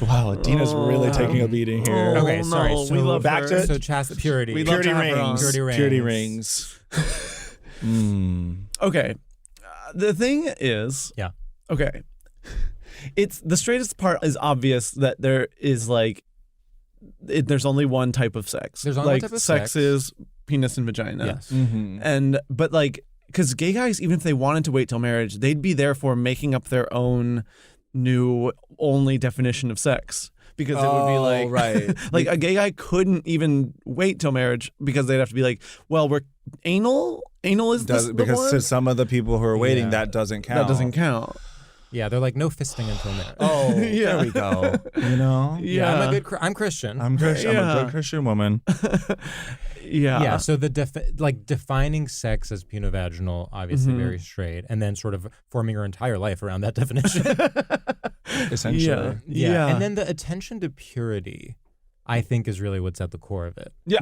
Wow, Adina's really taking a beating here. Oh, Okay, sorry. no, So we love back her. to so chastity, purity. We love Purity to have her on. rings. Purity rings. Okay. The thing is, Yeah. Okay. It's the straightest part is obvious that there is there's only one type of sex. There's only one type of sex sex. is penis and vagina. Yes. But because gay guys, even if they wanted to wait till marriage, they'd be therefore making up their own new only definition of sex. Because it would be right. a gay guy couldn't even wait till marriage because they'd have to be well, we're anal. Anal is the because one? to some of the people who are waiting, Yeah. that doesn't count. That doesn't count. Yeah, they're like, no fisting until marriage. Oh, Yeah. there we go. You know? Yeah, I'm Christian. I'm Christian. I'm a Yeah. good Christian woman. Yeah. So the defining sex as punovaginal, obviously very straight, and then sort of forming your entire life around that definition. Essentially. Yeah. And then the attention to purity, I think, is really what's at the core of it. Yeah.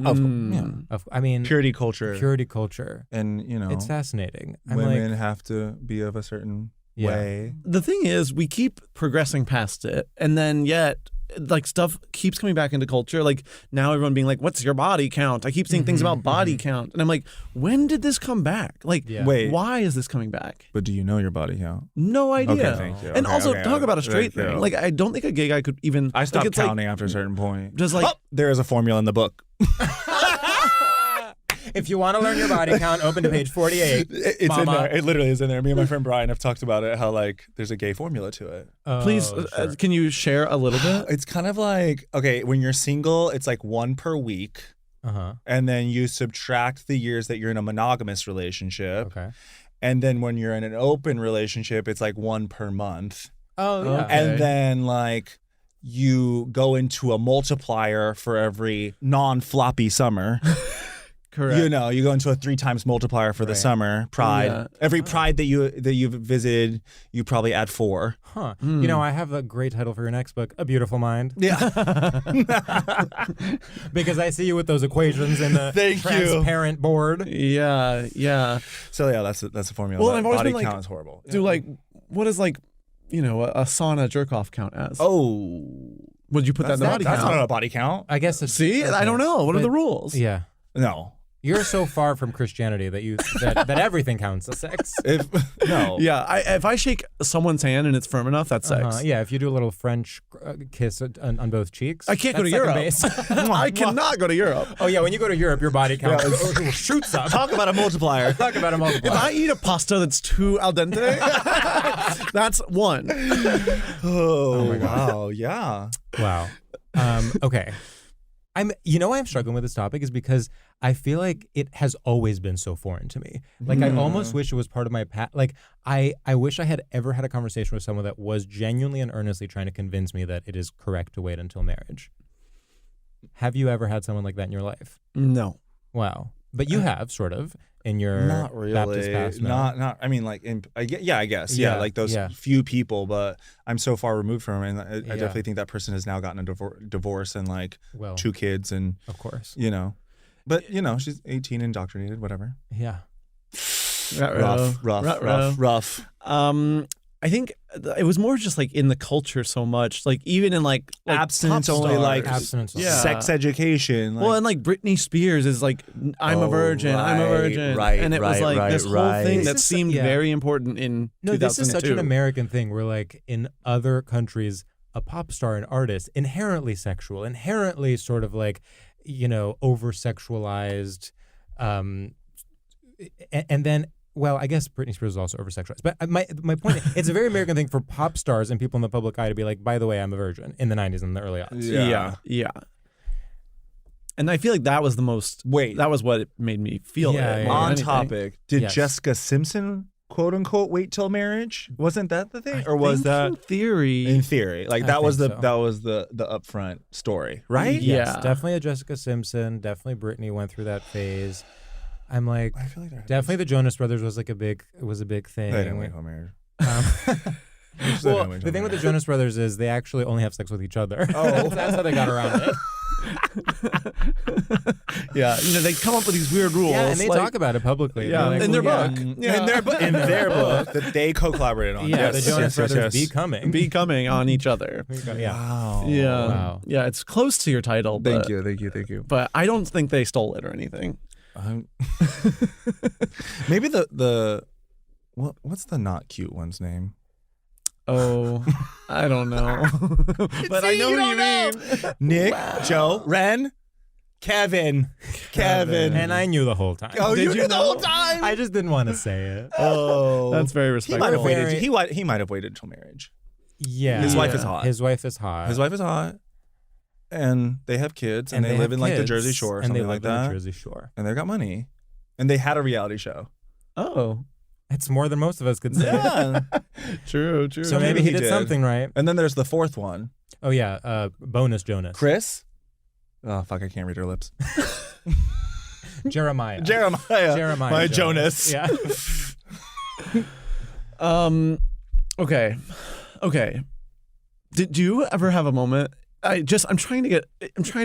I mean, Purity culture. purity culture. And, It's fascinating. I'm women have to be of a certain way. The thing is, we keep progressing past it, and then yet, stuff keeps coming back into culture. Now everyone being what's your body count? I keep seeing things about body count, and I'm like, when did this come back? Wait. Why is this coming back? But do you know your body count? No idea. Okay, thank you. And Okay, also, okay, talk about a straight thank thing. you. I don't think a gay guy could even. I stopped it's counting after a certain point. Just there is a formula in the book. If you want to learn your body count, open to page 48. It's Mama. in there. It literally is in there. Me and my friend Brian have talked about it, how there's a gay formula to it. please, Sure. can you share a little bit? It's kind of okay, when you're single, it's one per week. Uh-huh. And then you subtract the years that you're in a monogamous relationship. Okay. And then when you're in an open relationship, it's one per month. Oh, yeah. Okay. And then you go into a multiplier for every non-floppy summer. Correct. You go into a 3 times multiplier for the summer pride. Yeah. Every pride that you've visited, you probably add 4. Huh. I have a great title for your next book, A Beautiful Mind. Yeah. Because I see you with those equations in the Thank you. transparent board. Yeah. So yeah, that's the formula. Well, I've always body been count is horrible. Do what is a sauna jerk off count as? Oh, Would you put that in the body that's count? not a body count. I guess it's... See, I don't know. What are the rules? Yeah. No. You're so far from Christianity that everything counts as sex. No. Yeah, if I shake someone's hand and it's firm enough, that's sex. Yeah, if you do a little French kiss on both cheeks. I can't go to that's Europe. second base. I cannot go to Europe. Oh yeah, when you go to Europe, your body count shoots up. Talk about a multiplier. Talk about a multiplier. If I eat a pasta that's too al dente, that's 1. Oh my God. Wow. Yeah. Wow. Okay. I'm struggling with this topic is because I feel like it has always been so foreign to me. I almost wish it was part of my past. I wish I had ever had a conversation with someone that was genuinely and earnestly trying to convince me that it is correct to wait until marriage. Have you ever had someone like that in your life? No. Wow. But you have, sort of, in your Not really. Baptist past. No? Not. I mean, I guess. Yeah, Yeah. Those yeah. few people, but I'm so far removed from them, and I Yeah. definitely think that person has now gotten a divorce and Well, 2 kids, and of course. But she's 18, indoctrinated, whatever. Yeah. Rough. I think it was more just in the culture so much, even in Abstinence pop only, stars. Abstinence only. Yeah. Sex education. Well, and Britney Spears is I'm a virgin, I'm a virgin, right, and it was right, this whole right. thing This that is- seemed yeah. very important in No, 2002. this is such an American thing where, in other countries, a pop star, an artist, inherently sexual, inherently sort of over-sexualized, and then, well, I guess Britney Spears is also over-sexualized. But my point, it's a very American thing for pop stars and people in the public eye to be by the way, I'm a virgin, in the 90s and the early aughts. Yeah. And I feel like that was the most. Wait. That was what it made me feel. Yeah, it yeah, more than On anything. topic, did Yes. Jessica Simpson quote unquote wait till marriage? Wasn't that the thing, or was think that in theory? in theory? Like I that was the think so. that was the upfront story, right? Yeah. Yes, definitely a Jessica Simpson. Definitely Britney went through that phase. I'm like, I feel like there definitely the Jonas Brothers was like a big thing. They didn't wait till marriage. Um, They well, didn't wait the till thing with the marriage. Jonas Brothers is they actually only have sex with each other. Oh. That's how they got around it. Yeah, they come up with these weird rules. Yeah, and they like- talk about it publicly. Yeah, They're like, in their well, book. yeah. In their book that they co-collaborated on. Yeah, Yes, the Jonas yes, Brothers yes, yes. becoming. becoming on each other. Yeah. Wow. Yeah, Wow. yeah, it's close to your title. Thank but, you. But I don't think they stole it or anything. Maybe the what's the not cute one's name? Oh, I don't know. But I know who you mean. Nick, Joe, Ren, Kevin. And I knew the whole time. Oh, Did you you knew the whole know? time. I just didn't want to say it. Oh, That's very he respectful. might have waited. Very- He might have waited till marriage. Yeah. His wife is Yeah. hot. His wife is hot. His wife is hot, and they have kids, and they live have in like the kids, Jersey Shore or and they something like live in that. the Jersey Shore. And they got money, and they had a reality show. Oh, It's more than most of us could say. Yeah. true. So maybe he did did. something right. And then there's the fourth one, Oh yeah, bonus Jonas. Chris. Oh fuck! I can't read her lips. Jeremiah. Jeremiah. My Jonas. Yeah. Okay. Did you ever have a moment? I'm trying to get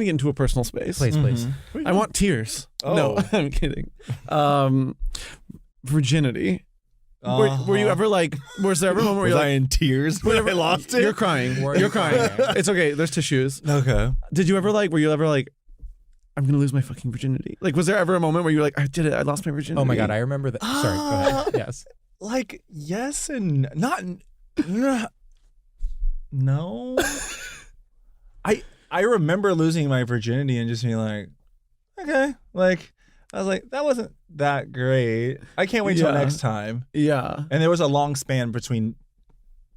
into a personal space. Please. I want tears. Oh. No, I'm kidding. Virginity. Were you ever like? Was there ever a moment where Was you're I like, in tears when I lost it? you're crying? Were You're you crying. crying? It's okay. There's tissues. Okay. Did you ever like? Were you ever like? I'm gonna lose my fucking virginity. Like, was there ever a moment where you were like, I did it. I lost my virginity. Oh my god, I remember that. Sorry, go ahead. Yes. Like yes and not. No. I remember losing my virginity and just being like, okay, like I was like, that wasn't that great. I can't wait till Yeah. next time. Yeah. And there was a long span between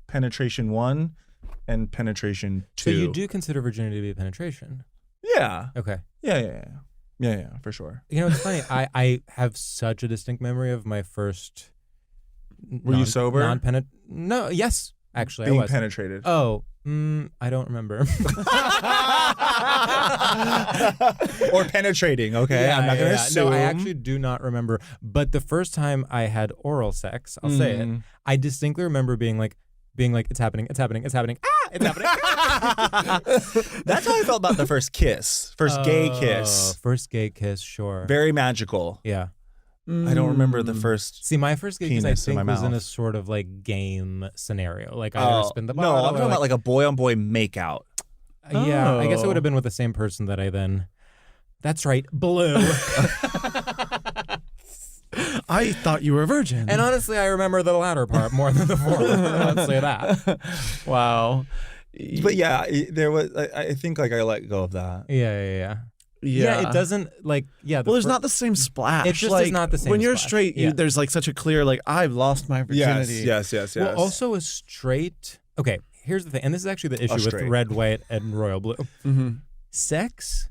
penetration 1 and penetration 2. So you do consider virginity to be a penetration? Yeah. Okay. Yeah, for sure. You know, it's funny. I have such a distinct memory of my first. Were you sober? No. Yes, actually, Being I was. penetrated. Oh, I don't remember. Or penetrating, okay? I'm not going to assume. No, I actually do not remember. But the first time I had oral sex, I'll say it, I distinctly remember being like, it's happening. Ah, it's happening. That's how I felt about the first kiss. First gay kiss. First gay kiss, sure. Very magical. Yeah. I don't remember the first. See, my first gay kiss, I Penis in think, my was in a mouth. sort of like game scenario. Like I either spin the bottle. no, I'm or talking about like a boy-on-boy makeout. Yeah, I guess it Oh. would have been with the same person that I then. That's right, blew. I thought you were a virgin. And honestly, I remember the latter part more than the former. Let's say that. Wow. But yeah, there was. I think like I let go of that. Yeah. It doesn't like Well, there's not the same splash. It just is like, not the same When you're splash. straight, Yeah. there's like such a clear like I've lost my virginity. Yes. Well, also a straight. Okay, here's the thing, and this is actually the issue with straight. red, white, and royal blue. Mm-hmm. Sex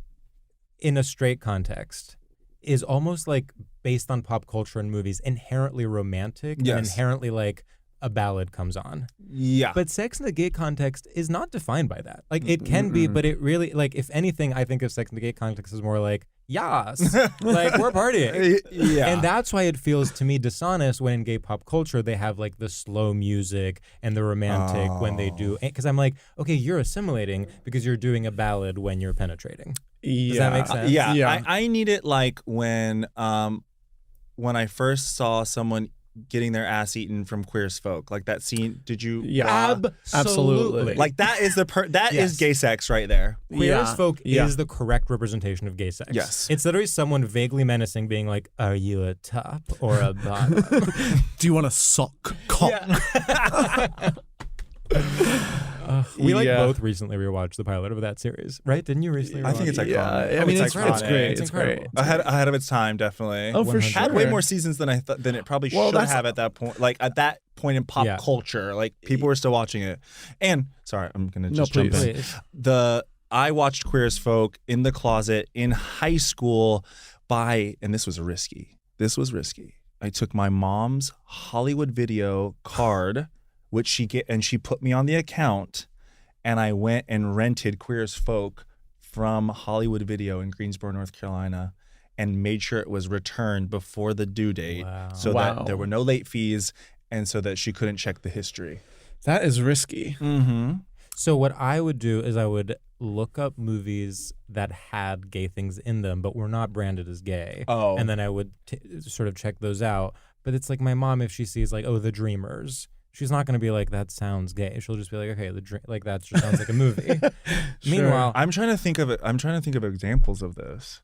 in a straight context is almost like based on pop culture and movies, inherently romantic and Yes. inherently like a ballad comes on. Yeah. But sex in the gay context is not defined by that. Like it can be, but it really like if anything, I think of sex in the gay context as more like yas, like we're partying. Yeah. And that's why it feels to me dishonest when in gay pop culture they have like the slow music and the romantic when they do. Because I'm like, okay, you're assimilating because you're doing a ballad when you're penetrating. Does that make sense? Yeah. I need it like when I first saw someone getting their ass eaten from Queer as Folk, like that scene. Did you? Yeah. Absolutely. Like that is that is Yes. gay sex right there. Queer as Yeah. folk Yeah. is the correct representation of gay sex. Yes. It's literally someone vaguely menacing being like, are you a top or a bottom? Do you want to suck cock? We Yeah. both recently rewatched the pilot of that series, right? Didn't you recently I think rewatch it's it? iconic. Yeah. I mean, Oh, it's iconic. great. It's It's great. incredible. Ahead of its time, definitely. Oh, for 100. sure. Had way more seasons than I thought than it probably Well, should that's- have at that point. Like at that point in pop Yeah. culture, like people were still watching it. And sorry, I'm gonna No, just jump please. in. Please. The I watched Queer as Folk in the closet in high school and this was risky. I took my mom's Hollywood Video card, which she put me on the account, and I went and rented Queer as Folk from Hollywood Video in Greensboro, North Carolina, and made sure it was returned before the due date so that there were no late fees and so that she couldn't check the history. That is risky. Mm-hmm. So what I would do is I would look up movies that had gay things in them but were not branded as gay. Oh. And then I would sort of check those out. But it's like my mom, if she sees like, oh, The Dreamers, she's not going to be like, that sounds gay. She'll just be like, okay, that just sounds like a movie. Sure. Meanwhile, I'm trying to think of examples of this.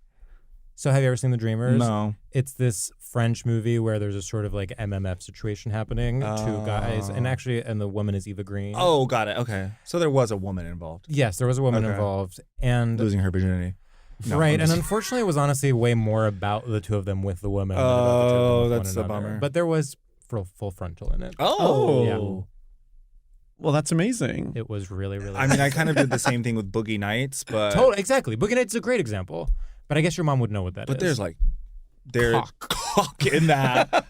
so have you ever seen The Dreamers? No. It's this French movie where there's a sort of like MMF situation happening. Two guys, and the woman is Eva Green. Oh, got it. Okay. So there was a woman involved. Yes, there was a woman involved. And Losing her virginity. No, right, and unfortunately it was honestly way more about the two of them with the woman. than about the two of them with that's one a another. bummer. But there was full frontal in it. Oh. Yeah. Well, that's amazing. It was really, really I mean, I kind of did the same thing with Boogie Nights, but totally, exactly. Boogie Nights is a great example. But I guess your mom would know what that is. but there's cock in that.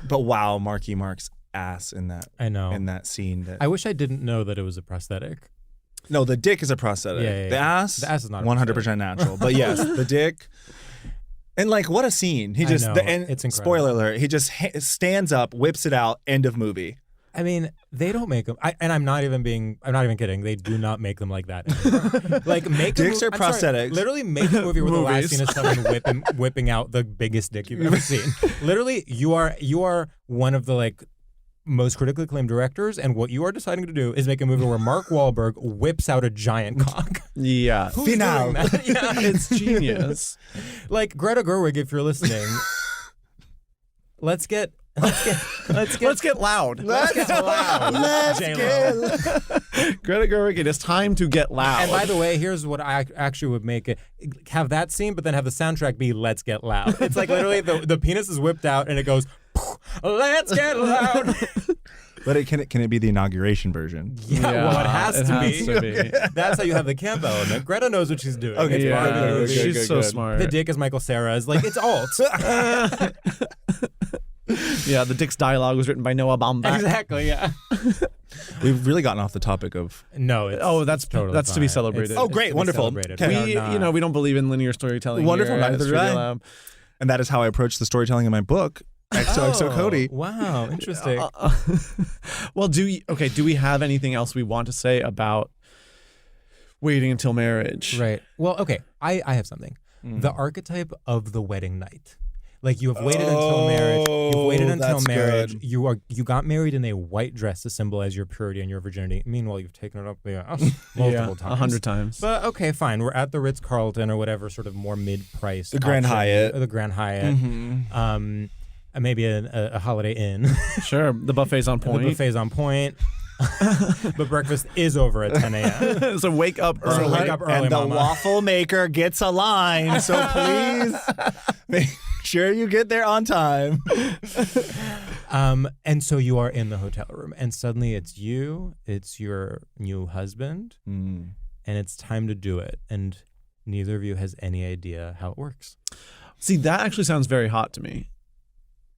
But wow, Marky Mark's ass in that. I know. In that scene. I wish I didn't know that it was a prosthetic. No, the dick is a prosthetic. Yeah. The ass is not a 100% natural. But yes, the dick. And like, what a scene! He just know. and It's incredible. spoiler alert. He just stands up, whips it out. End of movie. I mean, they don't make them. I'm not even kidding. They do not make them like that anymore. Like make Dicks are prosthetics. Literally make a movie where the last scene is someone whipping out the biggest dick you've ever seen. Literally, you are one of the like most critically acclaimed directors, and what you are deciding to do is make a movie where Mark Wahlberg whips out a giant cock. Yeah. Who's doing that? Yeah. It's genius. Like Greta Gerwig, if you're listening, let's get loud. Let's get loud. Greta Gerwig, it is time to get loud. And by the way, here's what I actually would make it: have that scene, but then have the soundtrack be "Let's Get Loud." It's like literally the penis is whipped out and it goes, "Let's get loud." But can it be the inauguration version? Yeah, well, it has to be. be. That's how you have the camp element. Greta knows what she's doing. Okay, It's part of the movie. She's so smart. The dick is Michael Cera's. Like it's alt. Yeah, the Dick's dialogue was written by Noah Baumbach. Exactly. Yeah. We've really gotten off the topic of. No. That's totally to be fine. celebrated. Oh, great, to be wonderful. celebrated. Okay. We don't believe in linear storytelling. Wonderful, here at neither do I. StraightioLab. And that is how I approach the storytelling in my book, XOXO Cody. Wow, interesting. Well, do we have anything else we want to say about waiting until marriage? Right. Well, okay. I have something. The archetype of the wedding night. Like you have waited until marriage. You've waited until that's marriage. good. You got married in a white dress to symbolize your purity and your virginity. Meanwhile, you've taken it up the ass multiple times. 100 times. But okay, fine. We're at the Ritz-Carlton or whatever sort of more mid-priced. The Grand option. Hyatt. Or the Grand Hyatt. Mm-hmm. Maybe a Holiday Inn. Sure, the buffet's on point. The buffet's on point. But breakfast is over at 10 a.m. So wake up early. So wake up early, and the mama. waffle maker gets a line. So please make sure you get there on time. And so you are in the hotel room, and suddenly it's your new husband, and it's time to do it. And neither of you has any idea how it works. See, that actually sounds very hot to me.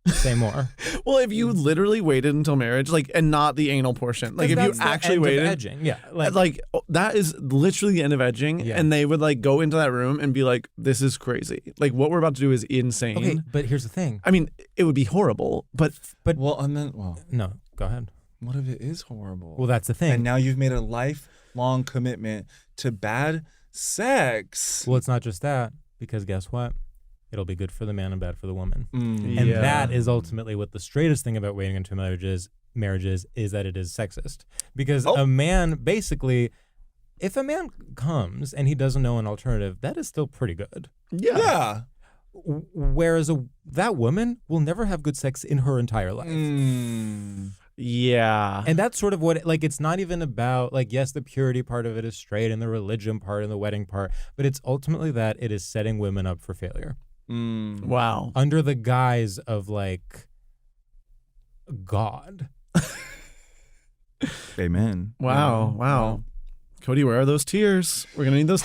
Say more. Well, if you literally waited until marriage, like, and not the anal portion, like if you That's the actually end of waited, edging. Yeah, like that is literally the end of edging, Yeah. and they would like go into that room and be like, "This is crazy. Like what we're about to do is insane." okay, but here's the thing. I mean, it would be horrible, but No, go ahead. What if it is horrible? Well, that's the thing. And now you've made a lifelong commitment to bad sex. Well, it's not just that, because guess what? It'll be good for the man and bad for the woman. Mm. And Yeah. that is ultimately what the straightest thing about waiting until marriages is that it is sexist. Because a man, basically, if a man comes and he doesn't know an alternative, that is still pretty good. Yeah. Whereas that woman will never have good sex in her entire life. yeah. And that's sort of what, it's not even about, yes, the purity part of it is straight and the religion part and the wedding part, but it's ultimately that it is setting women up for failure. Wow. Under the guise of, God. Amen. Wow. Cody, where are those tears? We're gonna need those.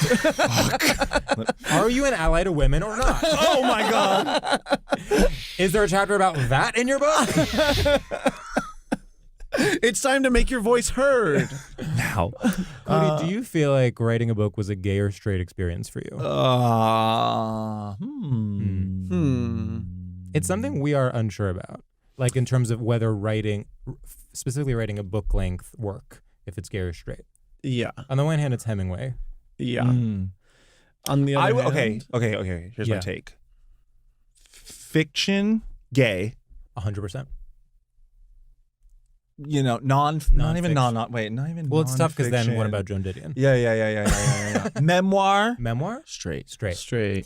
Are you an ally to women or not? Oh my God. Is there a chapter about that in your book? It's time to make your voice heard. Now. Cody, do you feel like writing a book was a gay or straight experience for you? It's something we are unsure about, like in terms of whether specifically writing a book-length work, if it's gay or straight. Yeah. On the one hand, it's Hemingway. Yeah. On the other hand, Okay. Here's my Yeah. take. Fiction, gay. 100%. You know, not even Well, it's tough because then what nonfiction. about Joan Didion? Yeah. Memoir, Memoir? straight. straight.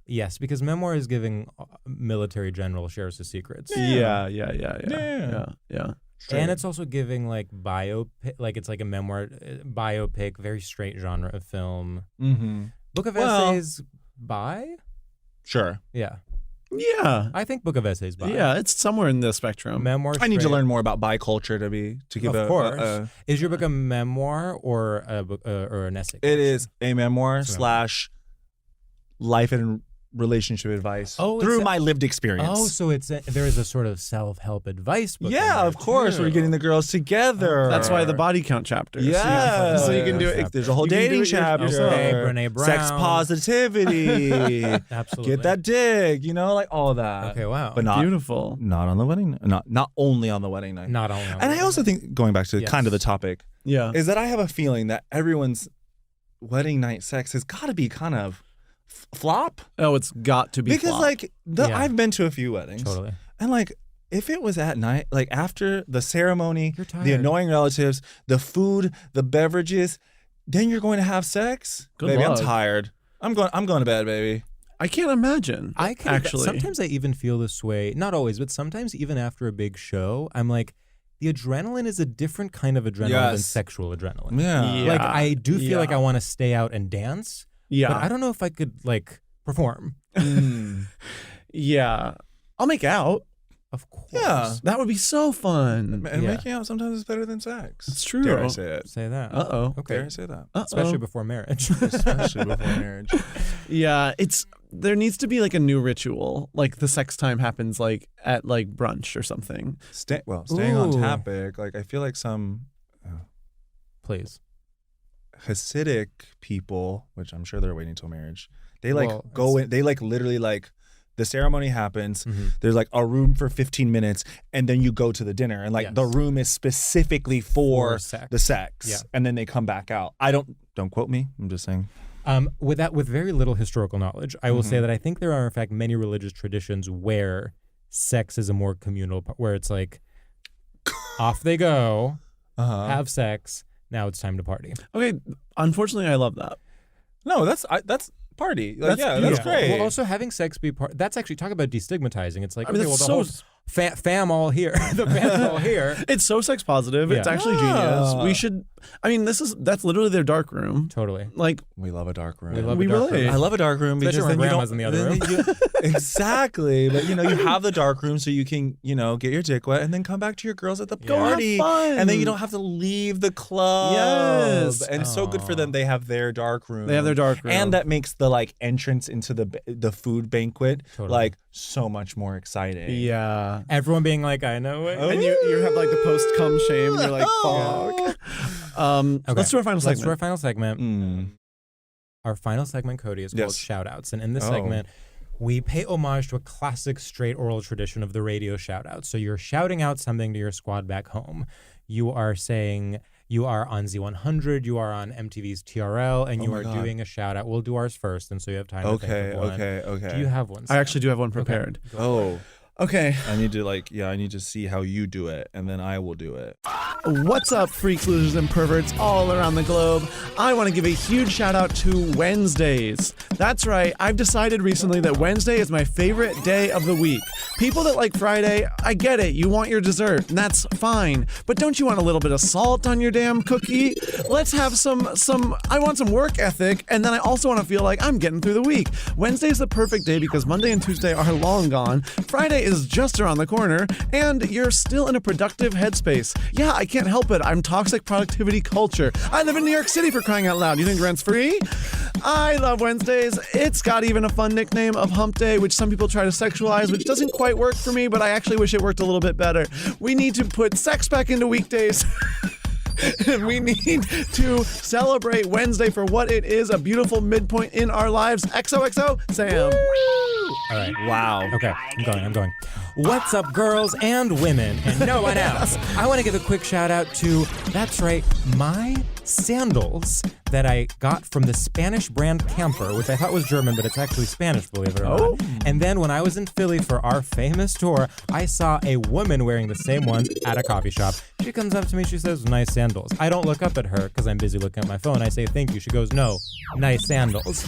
Yes, because memoir is giving military general shares his secrets. Yeah. And it's also giving like biopic, like it's like a memoir, biopic, very straight genre of film. Mm-hmm. Book of Well- essays, bi? Sure. Yeah. Yeah. I think book of essays, bi. Yeah, it's somewhere in the spectrum. Memoir, I need to straight. learn more about bi culture to give Of a course. Is your book a memoir or a book or an essay? It is a memoir It's a memoir. / life and relationship advice Oh, through it's my lived experience. Oh, so there is a sort of self-help advice book. in yeah, there, of course. too. We're getting the girls together. That's why the body count chapter. Yeah. So you can do it. There's a whole you can do dating it chapter. Okay, Brene Brown. Sex positivity. Absolutely. Get that dig, like all of that. Okay, wow. But not Beautiful. not on the wedding not only on the wedding night. Not only. And I also think, going back to Yes. kind of the topic, Yeah. is that I have a feeling that everyone's wedding night sex has got to be kind of flop. Oh, it's got to be Because flop. Yeah. I've been to a few weddings. Totally. And if it was at night, after the ceremony, You're tired. the annoying relatives, the food, the beverages, then you're going to have sex? Good Baby, luck. I'm tired. I'm going to bed, baby. I can't imagine. I can actually. Sometimes I even feel this way. Not always, but sometimes even after a big show, I'm like, the adrenaline is a different kind of adrenaline than Yes. sexual adrenaline. Yeah. Yeah. Like I do feel like Yeah. I want to stay out and dance, Yeah. but I don't know if I could perform. Yeah. I'll make out. Of course. Yeah. That would be so fun. And Yeah. making out sometimes is better than sex. It's true. Dare I say it? Say that. Uh-oh. Okay. Dare I say that? Especially before marriage. Especially before marriage. Yeah, there needs to be a new ritual. Like the sex time happens at brunch or something. Staying on Ooh. topic, I feel like some Please. Hasidic people, which I'm sure they're waiting till marriage, they Well, go in, they literally the ceremony happens, Mhm. there's a room for 15 minutes, and then you go to the dinner, and Yes. the room is specifically for sex. the sex, Yeah. and then they come back out. Don't quote me, I'm just saying. With very little historical knowledge, I will Mm-hmm. say that I think there are in fact many religious traditions where sex is a more communal, where it's off they go, have sex. Now it's time to party. Okay, unfortunately, I love that. No, that's party. That's That's beautiful. great. Well, also having sex be part. That's actually talk about destigmatizing. It's I mean, the that's whole fam all here. The fam's all here. It's so sex positive. It's Yeah. actually genius. We should. I mean, that's literally their dark room. Totally. we love a dark room. We love We a dark relate. room. I love a dark room because Especially when then you grandma's don't, in the other then room. Exactly, but you have the dark room so you can get your dick wet and then come back to your girls at the Go have party, fun. and then you don't have to leave the club. Yes. And so good for them. They have their dark room. They have their dark room. and that makes the entrance into the food banquet Totally. so much more exciting. Yeah. Everyone being like, I know it. And you have the post cum shame. And you're like, fuck. Okay. Let's do our final Let's do our segment. final segment. Mm. Our final segment, Cody, is called Yes. Shoutouts. And in this Oh. segment, we pay homage to a classic straight oral tradition of the radio shoutout. So you're shouting out something to your squad back home. You are saying you are on Z100, you are on MTV's TRL, and Oh you my are God. doing a shout out. We'll do ours first, and so you have time to think Okay. of one. Okay. Do you have one? I Sam? actually do have one prepared. Oh, Okay. I need to I need to see how you do it, and then I will do it. What's up, freaks, losers, and perverts all around the globe? I want to give a huge shout out to Wednesdays. That's right, I've decided recently that Wednesday is my favorite day of the week. People that like Friday, I get it, you want your dessert, and that's fine. But don't you want a little bit of salt on your damn cookie? Let's have I want some work ethic, and then I also want to feel like I'm getting through the week. Wednesday is the perfect day because Monday and Tuesday are long gone. Friday is just around the corner, and you're still in a productive headspace. Yeah, I can't help it. I'm toxic productivity culture. I live in New York City, for crying out loud. You think rent's free? I love Wednesdays. It's got even a fun nickname of Hump Day, which some people try to sexualize, which doesn't quite work for me, but I actually wish it worked a little bit better. We need to put sex back into weekdays. And we need to celebrate Wednesday for what it is, a beautiful midpoint in our lives. XOXO, Sam. All right. Wow. Okay, I'm going. What's up, girls and women and no one else? I want to give a quick shout out to, that's right, my sandals that I got from the Spanish brand Camper, which I thought was German, but it's actually Spanish, believe it or not. And then when I was in Philly for our famous tour, I saw a woman wearing the same ones at a coffee shop. She comes up to me, she says, nice sandals. I don't look up at her because I'm busy looking at my phone. I say, thank you. She goes, no, nice sandals.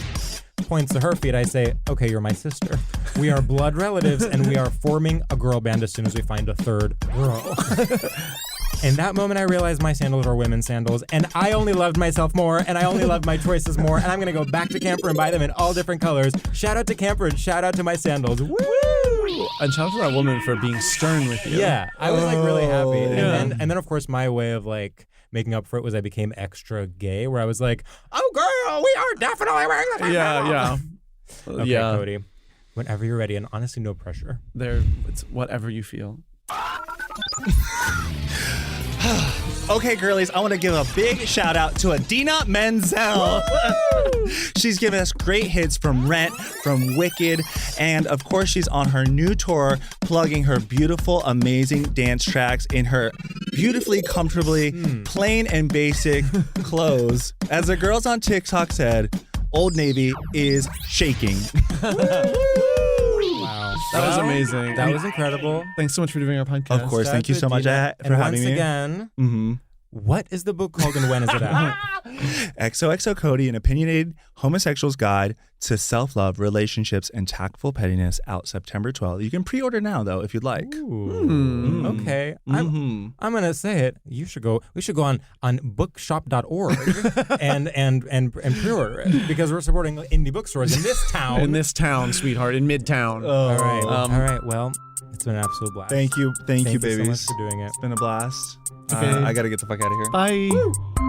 Points to her feet. I say, okay, you're my sister. We are blood relatives, and we are forming a girl band as soon as we find a third girl. In that moment, I realized my sandals are women's sandals, and I only loved myself more, and I only loved my choices more, and I'm going to go back to Camper and buy them in all different colors. Shout out to Camper, and shout out to my sandals. Woo! And shout out to that woman for being stern with you. Yeah, I was like really happy. Yeah. And then, of course, my way of like making up for it was I became extra gay, where I was like, oh, girl, we are definitely wearing the same Yeah. Okay, Yeah. Cody, whenever you're ready, and honestly, no pressure. It's whatever you feel. Okay, girlies, I want to give a big shout out to Adina Menzel. She's given us great hits from Rent, from Wicked, and of course she's on her new tour plugging her beautiful, amazing dance tracks in her beautifully, comfortably, plain and basic clothes. As the girls on TikTok said, Old Navy is shaking. Wow. That was amazing. That was incredible. Thanks so much for doing our podcast. Of course, thank you so much for having once me. again, what is the book called and when is it out? XOXO Cody, an opinionated homosexual's guide to self-love, relationships, and tactful pettiness, out September 12th. You can pre-order now, though, if you'd like. Okay. I'm gonna say it. We should go on bookshop.org and pre-order it, because we're supporting indie bookstores in this town. In this town, sweetheart, in Midtown. All right. Well, it's been an absolute blast. Thank you, Thank you babies. so much for doing it. It's been a blast. Okay. I gotta get the fuck out of here. Bye.